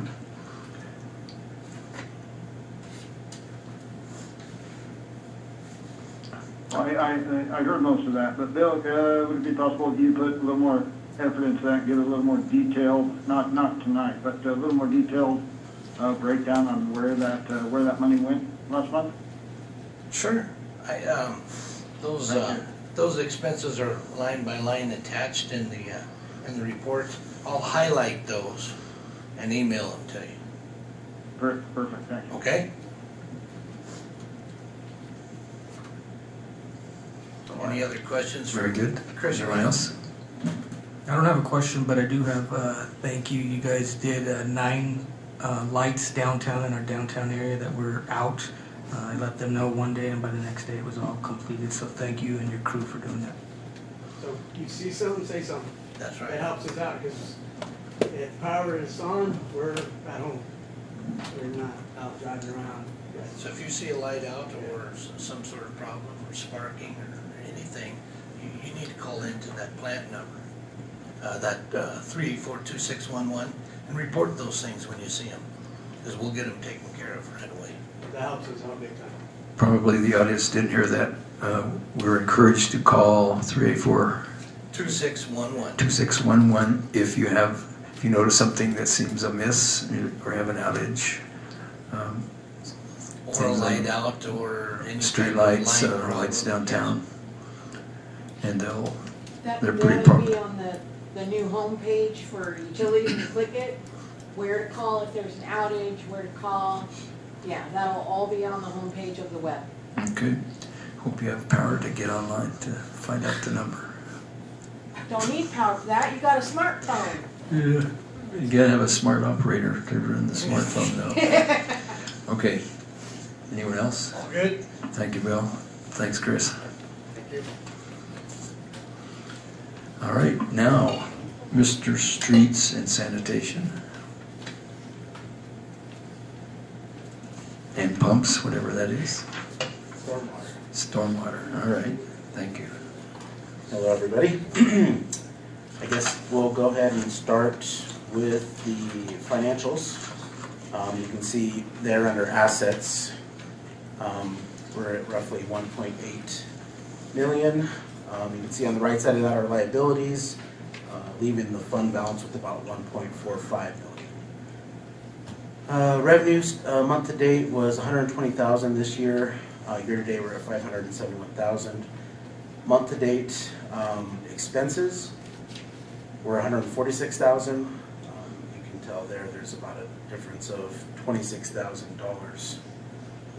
S5: I heard most of that, but Bill, would it be possible if you put a little more effort into that, give it a little more detailed, not tonight, but a little more detailed breakdown on where that money went last month?
S9: Sure. Those expenses are line by line attached in the report. I'll highlight those and email them to you.
S5: Perfect, thank you.
S9: Okay? Any other questions? for
S1: Very good.
S9: Chris?
S1: Anyone else?
S3: I don't have a question, but I do have thank you. You guys did 9 lights downtown in our downtown area that were out. I let them know one day, and by the next day it was all completed. So thank you and your crew for doing that.
S10: So you see something, say something.
S9: That's
S10: It
S9: right.
S10: helps us out because if power is on, we're at home. We're not out driving around.
S9: So if you see a light out or some sort of problem or sparking or anything, you need to call into that plant number, that 3842611, and report those things when you see them, because we'll get them taken care of right away.
S10: That helps us out big time.
S1: Probably the audience didn't hear that. We're encouraged to call 384
S9: 2611.
S1: 2611 if you notice something that seems amiss or have an outage.
S9: Or a light out or any
S1: Street
S9: kind of
S1: lights,
S9: line problem.
S1: lights downtown. And they're
S2: That'll
S1: pretty
S2: be
S1: prompt.
S2: on the new homepage for utilities, you click it, where to call if there's an outage, where to call. Yeah, that'll all be on the homepage of the web.
S1: Okay. Hope you have power to get online to find out the number.
S2: Don't need power for that, you got a smartphone.
S1: Yeah. You gotta have a smart operator to run the smartphone though. Okay. Anyone else?
S9: All good?
S1: Thank you, Bill. Thanks, Chris.
S10: Thank you.
S1: All right, now, Mr. Streets and Sanitation. And pumps, whatever that is.
S10: Stormwater.
S1: Stormwater, all right, thank you.
S11: Hello, everybody. I guess we'll go ahead and start with the financials. You can see there under assets, we're at roughly 1.8 million. You can see on the right side of that are liabilities, leaving the fund balance with about 1.45 million. Revenues month to date was 120,000 this year. Year to date we're at 571,000. Month to date expenses were 146,000. You can tell there's about a difference of $26,000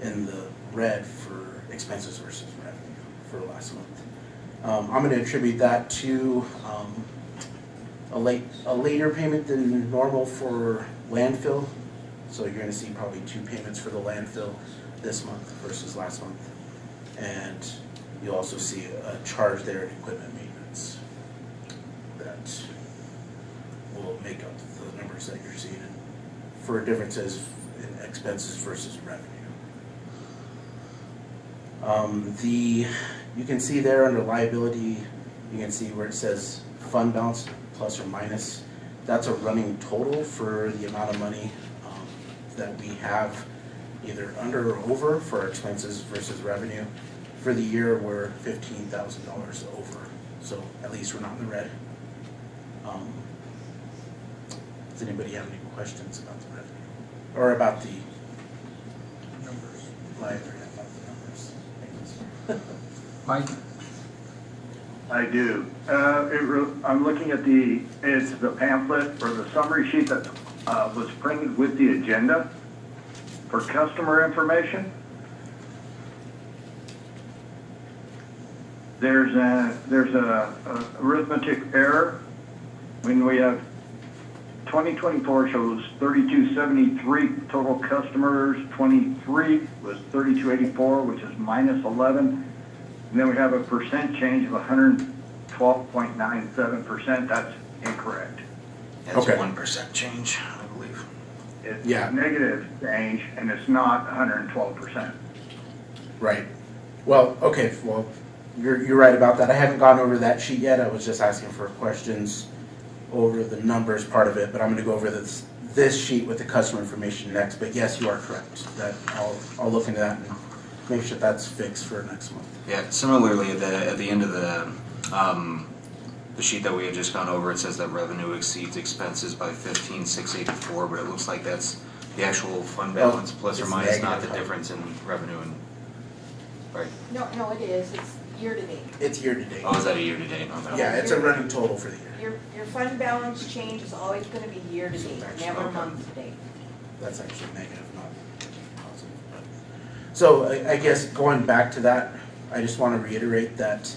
S11: in the red for expenses versus revenue for last month. I'm going to attribute that to a later payment than normal for landfill. So you're going to see probably 2 payments for the landfill this month versus last month. And you'll also see a charge there in equipment maintenance that will make up the numbers that you're seeing for differences in expenses versus revenue. You can see there under liability, you can see where it says fund balance plus or minus. That's a running total for the amount of money that we have either under or over for our expenses versus revenue. For the year, we're $15,000 over, so at least we're not in the red. Does anybody have any questions about the revenue? Or about the
S9: Numbers.
S11: library, about the numbers?
S3: Mike?
S5: I do. I'm looking at it's the pamphlet or the summary sheet that was printed with the agenda for customer information. There's a arithmetic error when we have 2024 shows 3273 total customers, 23 was 3284, which is minus 11. And then we have a percent change of 112.97%. That's incorrect.
S6: That's
S11: Okay.
S6: 1% change, I believe.
S5: It's
S11: Yeah.
S5: negative change, and it's not 112%.
S11: Right. Well, okay, well, you're right about that. I haven't gone over that sheet yet. I was just asking for questions over the numbers part of it, but I'm gonna go over this sheet with the customer information next. But yes, you are correct. That I'll look into that and make sure that's fixed for next month.
S6: Yeah, similarly, at the end of the sheet that we had just gone over, it says that revenue exceeds expenses by 15,684, but it looks like that's the actual fund balance plus or
S11: it's
S6: minus, not the
S11: negative.
S6: difference in revenue and, right?
S2: No, it is, it's year to date.
S11: It's year to date.
S6: Oh, is that a year-to-date? Okay.
S11: Yeah, it's a running total for the year.
S2: Your fund balance change is always gonna be year to date, never
S6: Okay.
S2: month to date.
S11: That's actually negative, not positive. But- So I guess going back to that, I just want to reiterate that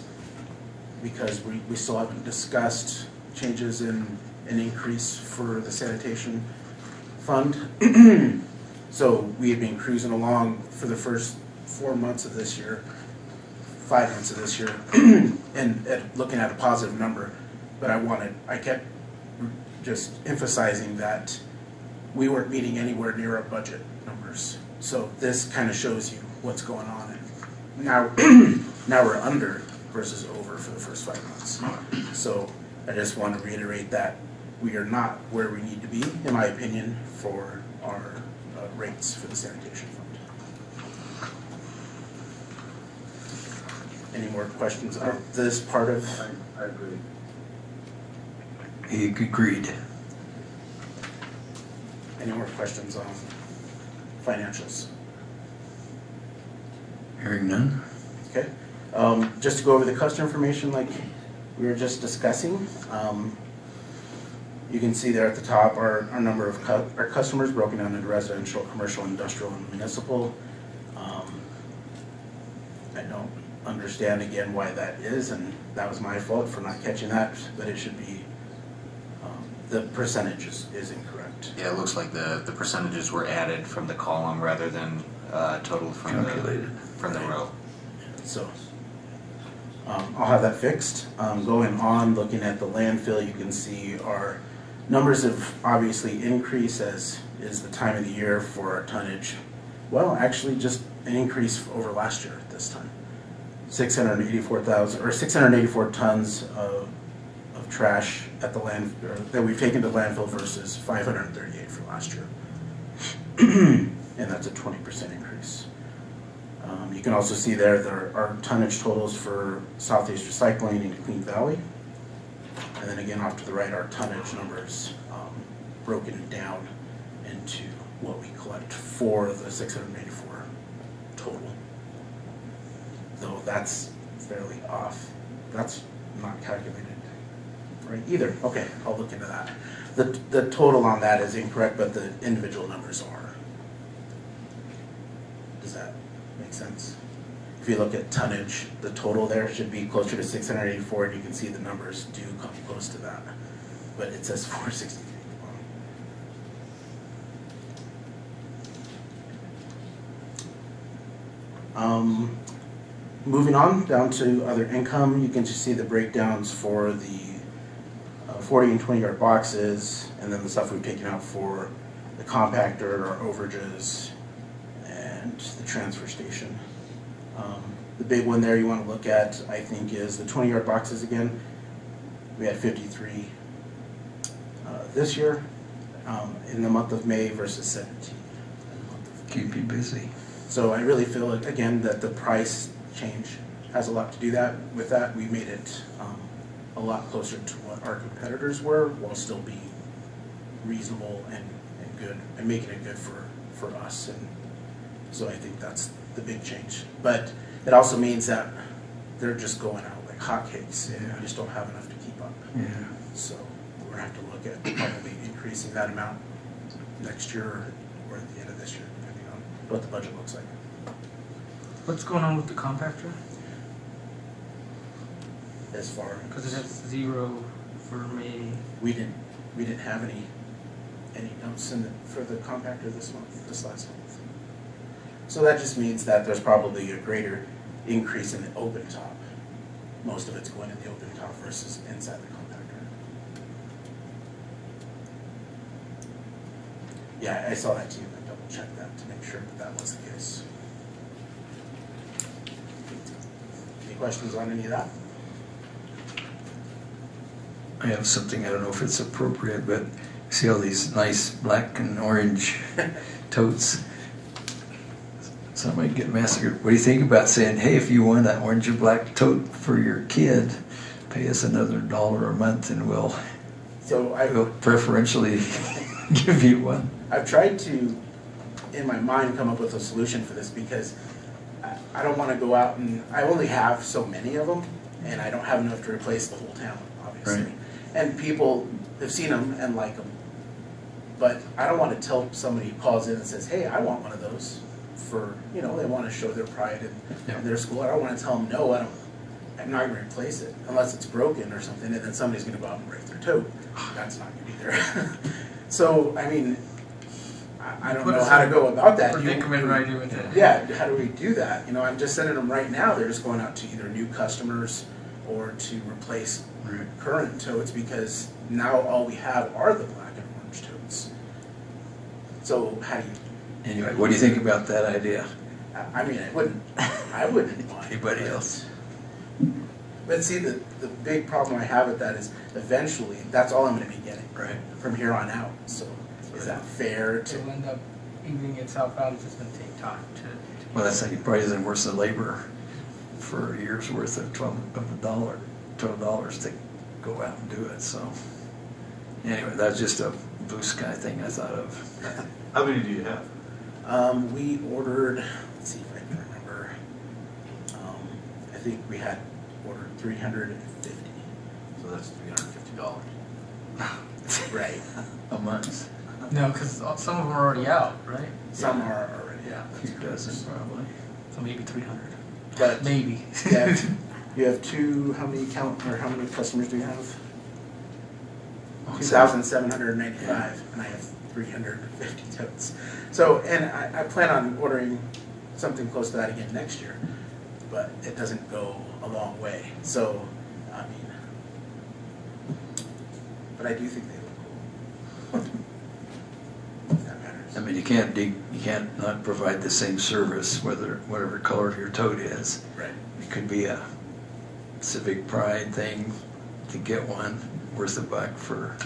S11: because we still haven't discussed changes in an increase for the sanitation fund. So we had been cruising along for the first 4 months of this year, 5 months of this year, and looking at a positive number. But I kept just emphasizing that we weren't meeting anywhere near our budget numbers. So this kind of shows you what's going on. And now, now we're under versus over for the first 5 months. So I just want to reiterate that we are not where we need to be, in my opinion, for our rates for the sanitation fund. Any more questions on this part of?
S5: I agree.
S1: He agreed.
S11: Any more questions on financials?
S1: Hearing none?
S11: Okay. Just to go over the customer information like we were just discussing, you can see there at the top our number of our customers broken down into residential, commercial, industrial, and municipal. I don't understand again why that is, and that was my fault for not catching that, but it should be, the percentage is incorrect.
S6: Yeah, it looks like the percentages were added from the column rather than totaled from
S1: Calculated.
S6: the row.
S11: So I'll have that fixed. Going on, looking at the landfill, you can see our numbers have obviously increased as is the time of the year for our tonnage. Well, actually just an increase over last year at this time. 684 tons of trash at the that we've taken to landfill versus 538 for last year. And that's a 20% increase. You can also see there our tonnage totals for Southeast Recycling and Queen Valley. And then again off to the right, our tonnage numbers broken down into what we collect for the 684 total. Though that's fairly off. That's not calculated right either. Okay, I'll look into that. The total on that is incorrect, but the individual numbers are. Does that make sense? If you look at tonnage, the total there should be closer to 684, and you can see the numbers do come close to that. But it says 463. Moving on down to other income, you can just see the breakdowns for the 40 and 20 yard boxes, and then the stuff we've taken out for the compactor, our overages, and the transfer station. The big one there you want to look at, I think, is the 20 yard boxes again. We had 53 this year in the month of May versus 17 in the month of May.
S1: Keep you busy.
S11: So I really feel again that the price change has a lot to do with that. We made it a lot closer to what our competitors were while still being reasonable and good, and making it good for us. And so I think that's the big change. But it also means that they're just going out like hotcakes, and we just don't have enough to keep up.
S1: Yeah.
S11: So we're gonna have to look at probably increasing that amount next year or at the end of this year, depending on what the budget looks like.
S3: What's going on with the compactor?
S11: As far
S3: Because it has 0 for May.
S11: we didn't have any notes for the compactor this last month. So that just means that there's probably a greater increase in the open top. Most of it's going in the open top versus inside the compactor. Yeah, I saw that too, I double checked that to make sure that was the case. Any questions on any of that?
S1: I have something, I don't know if it's appropriate, but see all these nice black and orange totes? Somebody get massacred. What do you think about saying, hey, if you want an orange or black tote for your kid, pay us another $1 a month and we'll preferentially give you one?
S11: I've tried to, in my mind, come up with a solution for this because I don't want to go out and, I only have so many of them, and I don't have enough to replace the whole town, obviously.
S1: Right.
S11: And people have seen them and like them. But I don't want to tell somebody who calls in and says, hey, I want one of those for, they want to show their pride in their school. I don't want to tell them, no, I'm not going to replace it unless it's broken or something, and then somebody's going to go out and break their tote. That's not good either. So, I mean, I don't know how to go about that.
S3: Predicament right here with that.
S11: Yeah, how do we do that? I'm just sending them right now. They're just going out to either new customers or to replace current totes, because now all we have are the black and orange totes. So how do you?
S1: Anyway, what do you think about that idea?
S11: I mean, I wouldn't want
S1: anybody else.
S11: But see, the big problem I have with that is eventually that's all I'm going to be getting from here on out. So is that fair to?
S3: It'll end up evening itself out. It's just going to take time to
S1: Well, that's like it probably isn't worth the labor for a year's worth of $12 to go out and do it. So anyway, that's just a blue sky thing I thought of.
S8: How many do you have?
S11: We ordered, let's see if I can remember, I think we had ordered 350.
S8: So that's $350.
S11: Right.
S1: A month.
S3: No, because some of them are already out, right?
S11: Some are already out.
S1: A few dozen probably.
S3: So maybe 300.
S11: But
S3: maybe.
S11: you have how many customers do you have?
S1: Oh,
S11: 2,795, and I have 350 totes. So, and I plan on ordering something close to that again next year, but it doesn't go a long way. So, I mean, but I do think they look cool. That matters.
S1: I mean, you can't not provide the same service whatever color your tote is.
S11: Right.
S1: It could be a civic pride thing to get one worth $1 for,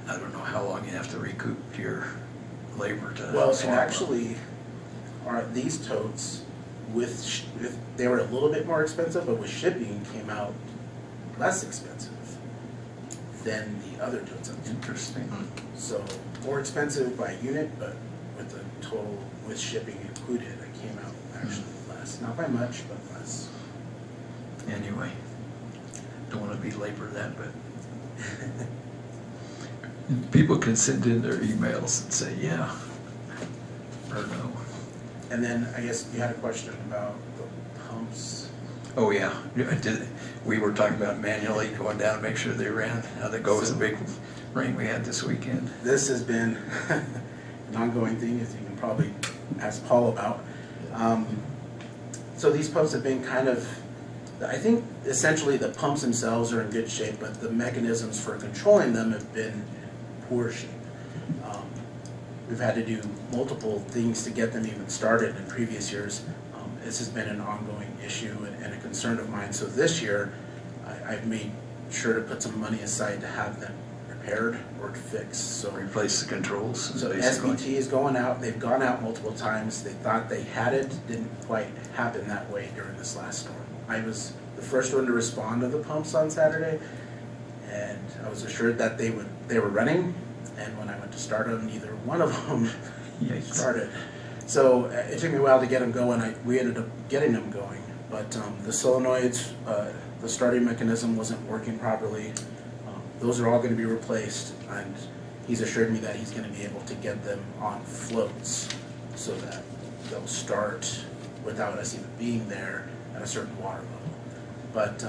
S1: I don't know how long you have to recoup your labor to
S11: Well,
S1: swap
S11: and
S1: them.
S11: actually, these totes they were a little bit more expensive, but with shipping came out less expensive than the other totes.
S1: Interesting.
S11: So more expensive by unit, but with the total with shipping included, it came out actually less. Not by much, but less.
S1: Anyway, don't want to belabor that, but people can send in their emails and say yeah or no.
S11: And then I guess you had a question about the pumps.
S1: Oh yeah, we were talking about manually going down to make sure they ran. How they go with the big rain we had this weekend.
S11: This has been an ongoing thing, as you can probably ask Paul about. So these pumps have been kind of, I think essentially the pumps themselves are in good shape, but the mechanisms for controlling them have been in poor shape. We've had to do multiple things to get them even started in previous years. This has been an ongoing issue and a concern of mine. So this year, I've made sure to put some money aside to have them repaired or fixed. So
S1: replace the controls.
S11: So
S1: basically.
S11: SBT is going out. They've gone out multiple times. They thought they had it. Didn't quite happen that way during this last storm. I was the first one to respond to the pumps on Saturday, And I was assured that they were running, and when I went to start them, neither one of them started. So it took me a while to get them going. We ended up getting them going, but the solenoids, the starting mechanism wasn't working properly. Those are all going to be replaced, and he's assured me that he's going to be able to get them on floats so that they'll start without us even being there at a certain water level. But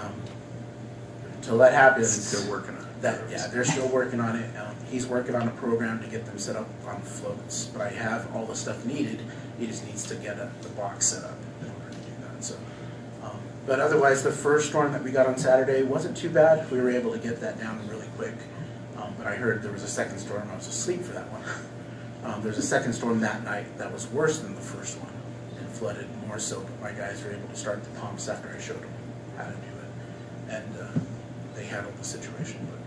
S11: until that happens,
S1: Still working on it.
S11: they're still working on it. He's working on a program to get them set up on floats, but I have all the stuff needed. He just needs to get the box set up in order to do that. So, but otherwise, the first storm that we got on Saturday wasn't too bad. We were able to get that down really quick. But I heard there was a second storm. I was asleep for that one. There's a second storm that night that was worse than the first one and flooded more so. But my guys were able to start the pumps after I showed them how to do it, and they handled the situation. But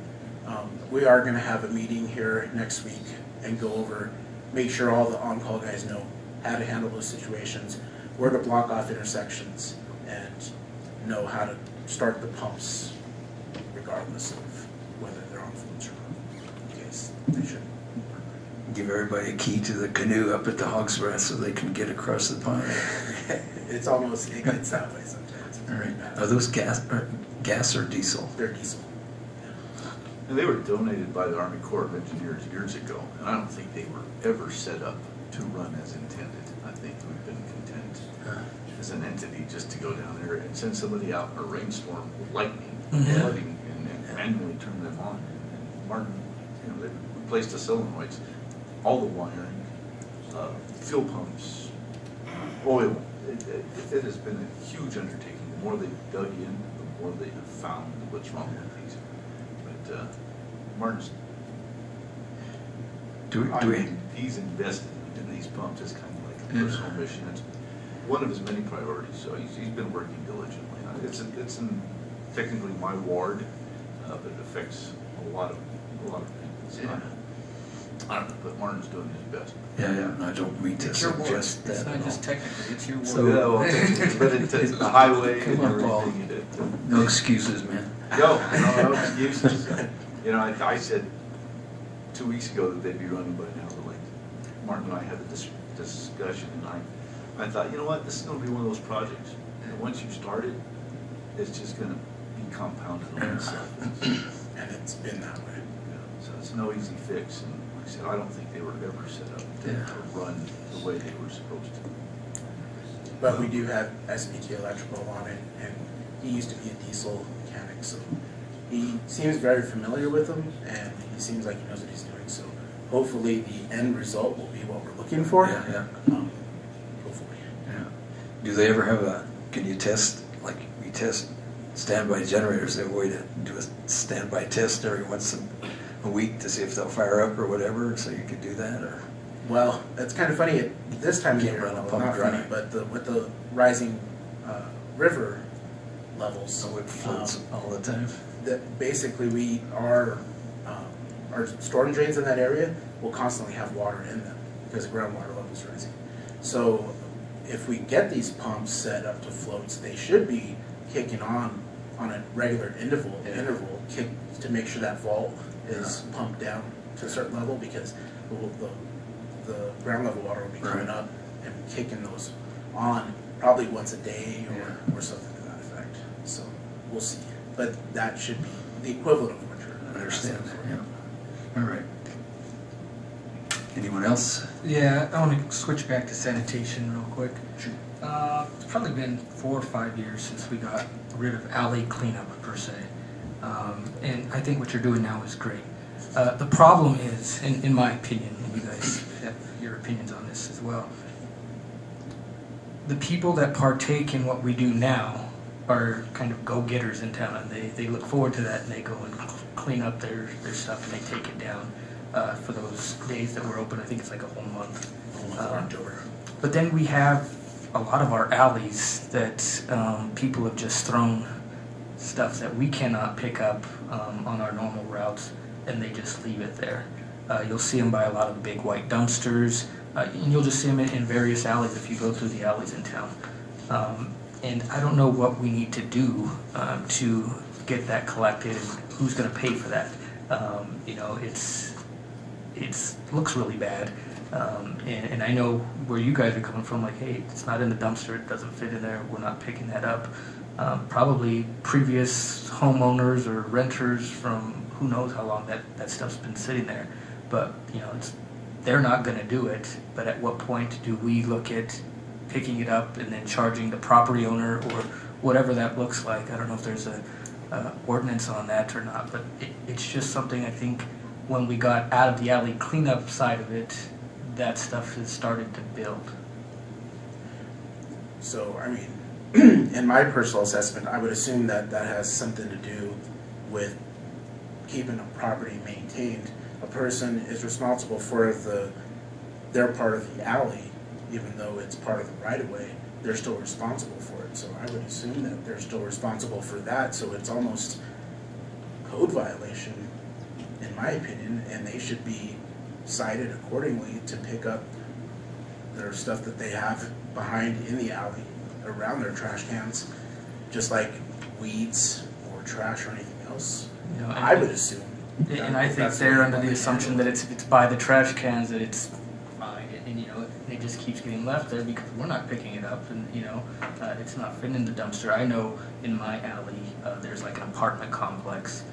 S11: we are going to have a meeting here next week and go over, make sure all the on-call guys know how to handle those situations, where to block off intersections, and know how to start the pumps regardless of whether they're on floats or not, in case they shouldn't.
S1: Give everybody a key to the canoe up at the Hog's Breath so they can get across the pond.
S11: It gets that way sometimes.
S1: All right. Are those gas or diesel?
S11: They're diesel.
S8: And they were donated by the Army Corps of Engineers years ago, and I don't think they were ever set up to run as intended. I think we've been content as an entity just to go down there and send somebody out in a rainstorm with lightning, flooding, and manually turn them on. And Martin, they replaced the solenoids, all the wiring, fuel pumps, oil. It has been a huge undertaking. The more they've dug in, the more they have found what's wrong with these. But Martin's, he's invested in these pumps as kind of like a personal mission. It's one of his many priorities, so he's been working diligently. It's in technically my ward, but it affects a lot of people. I don't know, but Martin's doing his best.
S1: Yeah, I don't mean to suggest that.
S3: It's not just technically, it's your word.
S1: So-
S8: Yeah, well, but it's the highway
S1: Come
S8: and
S1: on, Paul.
S8: everything.
S1: No excuses, man.
S8: No excuses. I said 2 weeks ago that they'd be running by now. But like Martin and I had this discussion, and I thought, you know what, this is going to be one of those projects. And once you start it, it's just going to be compounded on itself.
S11: And it's been that way.
S8: So it's no easy fix. And like I said, I don't think they were ever set up to run the way they were supposed to.
S11: But we do have SBT Electrical on it, and he used to be a diesel mechanic, so he seems very familiar with them, and he seems like he knows what he's doing. So hopefully the end result will be what we're looking for.
S1: Yeah.
S11: Hopefully.
S1: Yeah. Do they ever have can you test, like we test standby generators, they have a way to do a standby test every once a week to see if they'll fire up or whatever, so you could do that, or?
S11: Well, it's kind of funny, this time of
S1: Can't
S11: year,
S1: run a
S11: well,
S1: pump
S11: not
S1: dry.
S11: funny, but with the rising river levels.
S1: So it floods all the time?
S11: That basically our storm drains in that area will constantly have water in them because the groundwater level is rising. So if we get these pumps set up to floats, they should be kicking on a regular interval to make sure that vault is pumped down to a certain level, because the ground level water will be coming up and kicking those on probably once a day or something to that effect. So we'll see. But that should be the equivalent of winter.
S1: I understand, yeah. All right. Anyone else?
S3: Yeah, I want to switch back to sanitation real quick.
S1: Sure.
S3: It's probably been 4 or 5 years since we got rid of alley cleanup, per se. And I think what you're doing now is great. The problem is, in my opinion, and you guys have your opinions on this as well, the people that partake in what we do now are kind of go-getters in town. They look forward to that, and they go and clean up their stuff, and they take it down for those days that we're open. I think it's like a whole month.
S11: October.
S3: But then we have a lot of our alleys that people have just thrown stuff that we cannot pick up on our normal routes, and they just leave it there. You'll see them by a lot of the big white dumpsters, and you'll just see them in various alleys if you go through the alleys in town. And I don't know what we need to do to get that collected, and who's gonna pay for that? You know, looks really bad. And I know where you guys are coming from, like, hey, it's not in the dumpster, it doesn't fit in there, we're not picking that up. Probably previous homeowners or renters from who knows how long that stuff's been sitting there. But, you know, they're not gonna do it, but at what point do we look at picking it up and then charging the property owner or whatever that looks like? I don't know if there's a ordinance on that or not, but it's just something I think when we got out of the alley cleanup side of it, that stuff has started to build.
S11: So, I mean, in my personal assessment, I would assume that that has something to do with keeping a property maintained. A person is responsible for their part of the alley, even though it's part of the right-of-way, they're still responsible for it. So I would assume that they're still responsible for that, so it's almost code violation, in my opinion, and they should be cited accordingly to pick up their stuff that they have behind in the alley around their trash cans, just like weeds or trash or anything else.
S3: You know,
S11: I would assume.
S3: And I think they're under the assumption that it's by the trash cans that it's fine, and you know it just keeps getting left there because we're not picking it up, and you know it's not fitting in the dumpster. I know in my alley there's like an apartment complex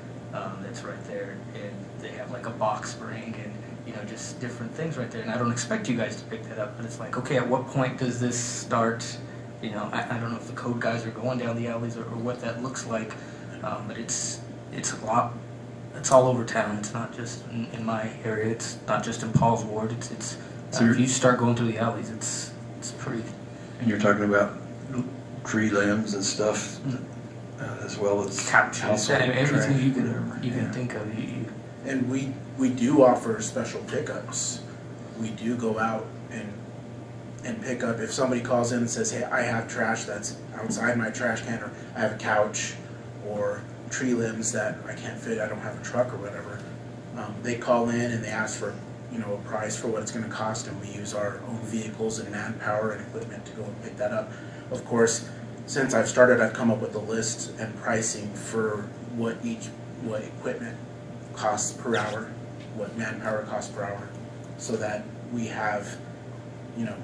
S3: that's right there, and they have like a box spring and you know just different things right there. And I don't expect you guys to pick that up, but it's like, okay, at what point does this start? You know, I don't know if the code guys are going down the alleys or what that looks like, but it's a lot. It's all over town. It's not just in my area. It's not just in Paul's ward. So if you start going through the alleys, it's pretty.
S1: And you're talking about tree limbs and stuff, as well as
S3: Couches, everything
S1: trash,
S3: you
S1: whatever.
S3: can think of.
S11: And we do offer special pickups. We do go out and pick up. If somebody calls in and says, hey, I have trash that's outside my trash can, or I have a couch, or tree limbs that I can't fit, I don't have a truck or whatever, they call in and they ask for, you know, a price for what it's going to cost, and we use our own vehicles and manpower and equipment to go and pick that up. Of course, since I've started, I've come up with a list and pricing for what equipment costs per hour, what manpower costs per hour, so that we have, you know,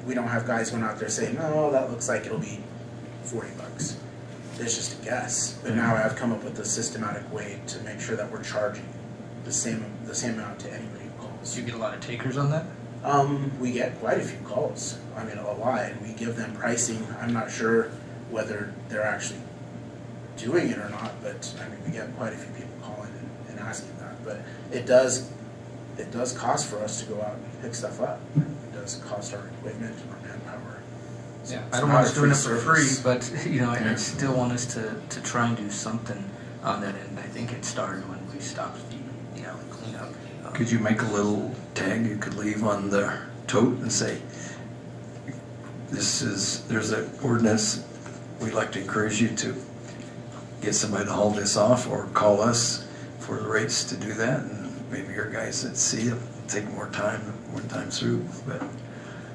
S11: we don't have guys going out there saying, no, that looks like it'll be $40. It's just a guess. But now I've come up with a systematic way to make sure that we're charging the same amount to anybody who calls.
S3: Do you get a lot of takers on that?
S11: We get quite a few calls. I mean, a lot, and we give them pricing. I'm not sure whether they're actually doing it or not, but I mean, we get quite a few people calling and asking that. But it does cost for us to go out and pick stuff up. It does cost our equipment and our manpower. So
S3: Yeah,
S11: it's
S3: I don't
S11: not
S3: want
S11: a
S3: us doing it
S11: free
S3: for free,
S11: service.
S3: but you know, I still want us to try and do something on that end. I think it started when we stopped the alley cleanup.
S1: Could you make a little tag you could leave on the tote and say, there's an ordinance, we'd like to encourage you to get somebody to haul this off or call us for the rates to do that, and maybe your guys that see it take more time through, but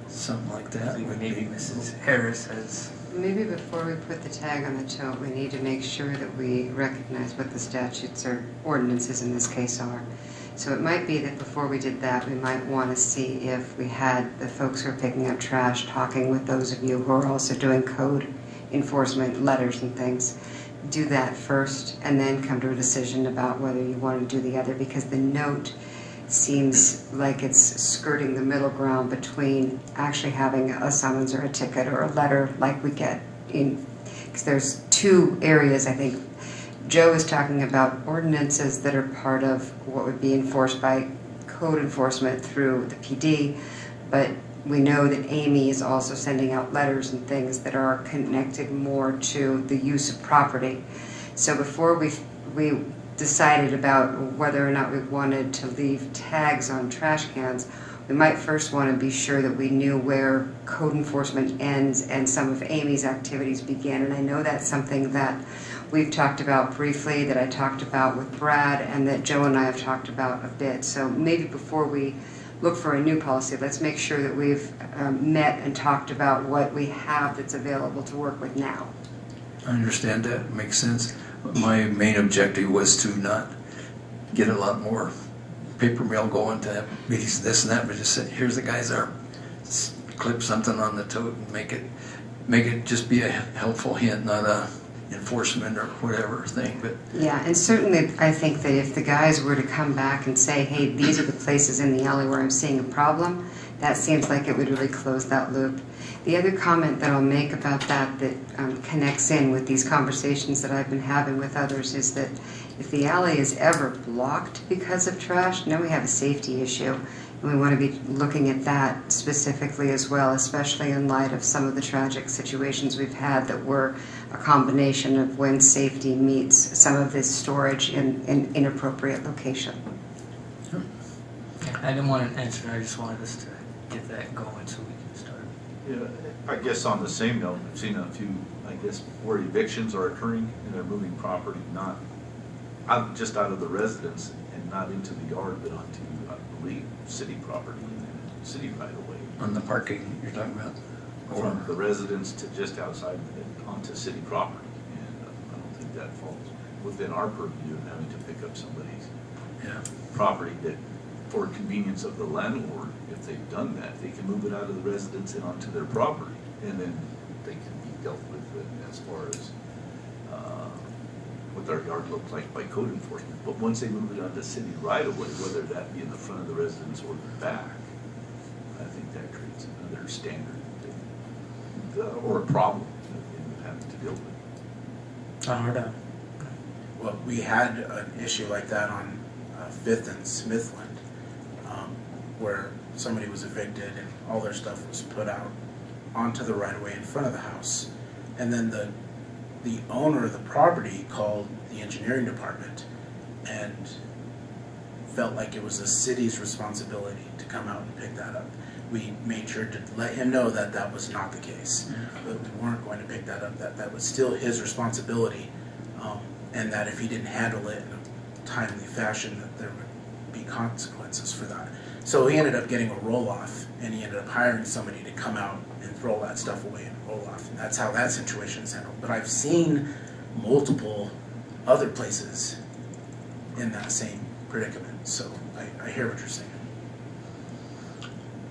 S1: something like that would
S3: Maybe
S1: be.
S3: Mrs. Harris has.
S4: Maybe before we put the tag on the tote, we need to make sure that we recognize what the statutes or ordinances in this case are. So it might be that before we did that, we might want to see if we had the folks who are picking up trash talking with those of you who are also doing code enforcement letters and things. Do that first and then come to a decision about whether you want to do the other, because the note seems like it's skirting the middle ground between actually having a summons or a ticket or a letter like we get in, because there's two areas. I think Joe is talking about ordinances that are part of what would be enforced by code enforcement through the PD, but we know that Amy is also sending out letters and things that are connected more to the use of property. So before we decided about whether or not we wanted to leave tags on trash cans, we might first want to be sure that we knew where code enforcement ends and some of Amy's activities begin. And I know that's something that we've talked about briefly, that I talked about with Brad, and that Joe and I have talked about a bit. So maybe before we look for a new policy, let's make sure that we've met and talked about what we have that's available to work with now.
S1: I understand that, makes sense. My main objective was to not get a lot more paper mail going to have meetings, this and that, but just say, here's the guys are, clip something on the tote and make it just be a helpful hint, not a enforcement or whatever thing, but.
S4: Yeah, and certainly I think that if the guys were to come back and say, hey, these are the places in the alley where I'm seeing a problem, that seems like it would really close that loop. The other comment that I'll make about that connects in with these conversations that I've been having with others is that if the alley is ever blocked because of trash, now we have a safety issue. And we want to be looking at that specifically as well, especially in light of some of the tragic situations we've had that were a combination of when safety meets some of this storage in inappropriate location.
S3: I didn't want an answer, I just wanted us to get that going so we can start.
S8: Yeah, I guess on the same note, I've seen a few, I guess, where evictions are occurring and they're moving property not out, just out of the residence and not into the yard, but onto, I believe, city property and city right away.
S1: On the parking you're talking about?
S8: From the residence to just outside of it, onto city property. And I don't think that falls within our purview of having to pick up somebody's property that, for convenience of the landlord, if they've done that, they can move it out of the residence and onto their property. And then they can be dealt with as far as what their yard looks like by code enforcement. But once they move it onto city right away, whether that be in the front of the residence or the back, I think that creates another standard or a problem in having to deal with.
S11: Well, we had an issue like that on 5th and Smithland, where somebody was evicted and all their stuff was put out onto the right-of-way in front of the house. And then the owner of the property called the engineering department and felt like it was the city's responsibility to come out and pick that up. We made sure to let him know that that was not the case, that we weren't going to pick that up, that was still his responsibility, and that if he didn't handle it in a timely fashion, that there would be consequences for that. So he ended up getting a roll-off, and he ended up hiring somebody to come out and throw that stuff away and roll off, and that's how that situation is handled. But I've seen multiple other places in that same predicament, so I hear what you're saying.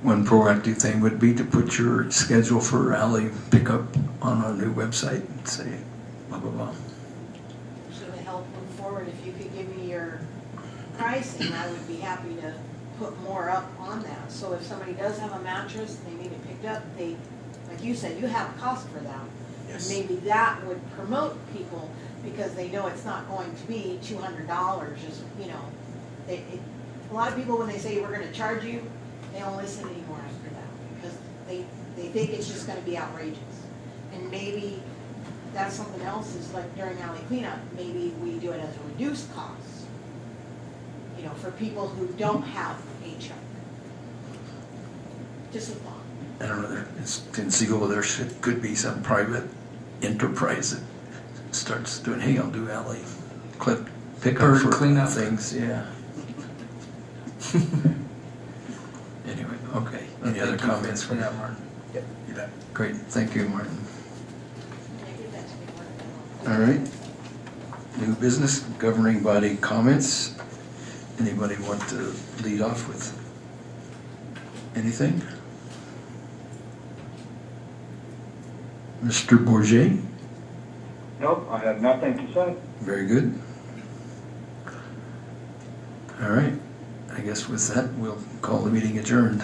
S1: One proactive thing would be to put your schedule for alley pickup on our new website and say blah, blah, blah.
S2: So to help move forward, if you could give me your pricing, I would be happy to put more up on that. So if somebody does have a mattress, they need it picked up, they, like you said, you have a cost for that.
S11: Yes.
S2: Maybe that would promote people because they know it's not going to be $200, just, you know. A lot of people, when they say we're gonna charge you, they don't listen anymore after that because they think it's just gonna be outrageous. And maybe that's something else is like during alley cleanup, maybe we do it as a reduced cost, you know, for people who don't have a check. Just a thought.
S1: I don't know, it's conceivable there could be some private enterprise that starts doing, hey, I'll do alley pick up for
S3: cleanup
S1: things, yeah. Anyway, okay. Any other comments
S3: for that, Martin?
S11: Yep, you bet.
S1: Great, thank you, Martin.
S2: Yeah, give that to me, Mark.
S1: All right. New business, governing body comments. Anybody want to lead off with anything? Mr. Bourget?
S5: Nope, I have nothing to say.
S1: Very good. All right. I guess with that, we'll call the meeting adjourned.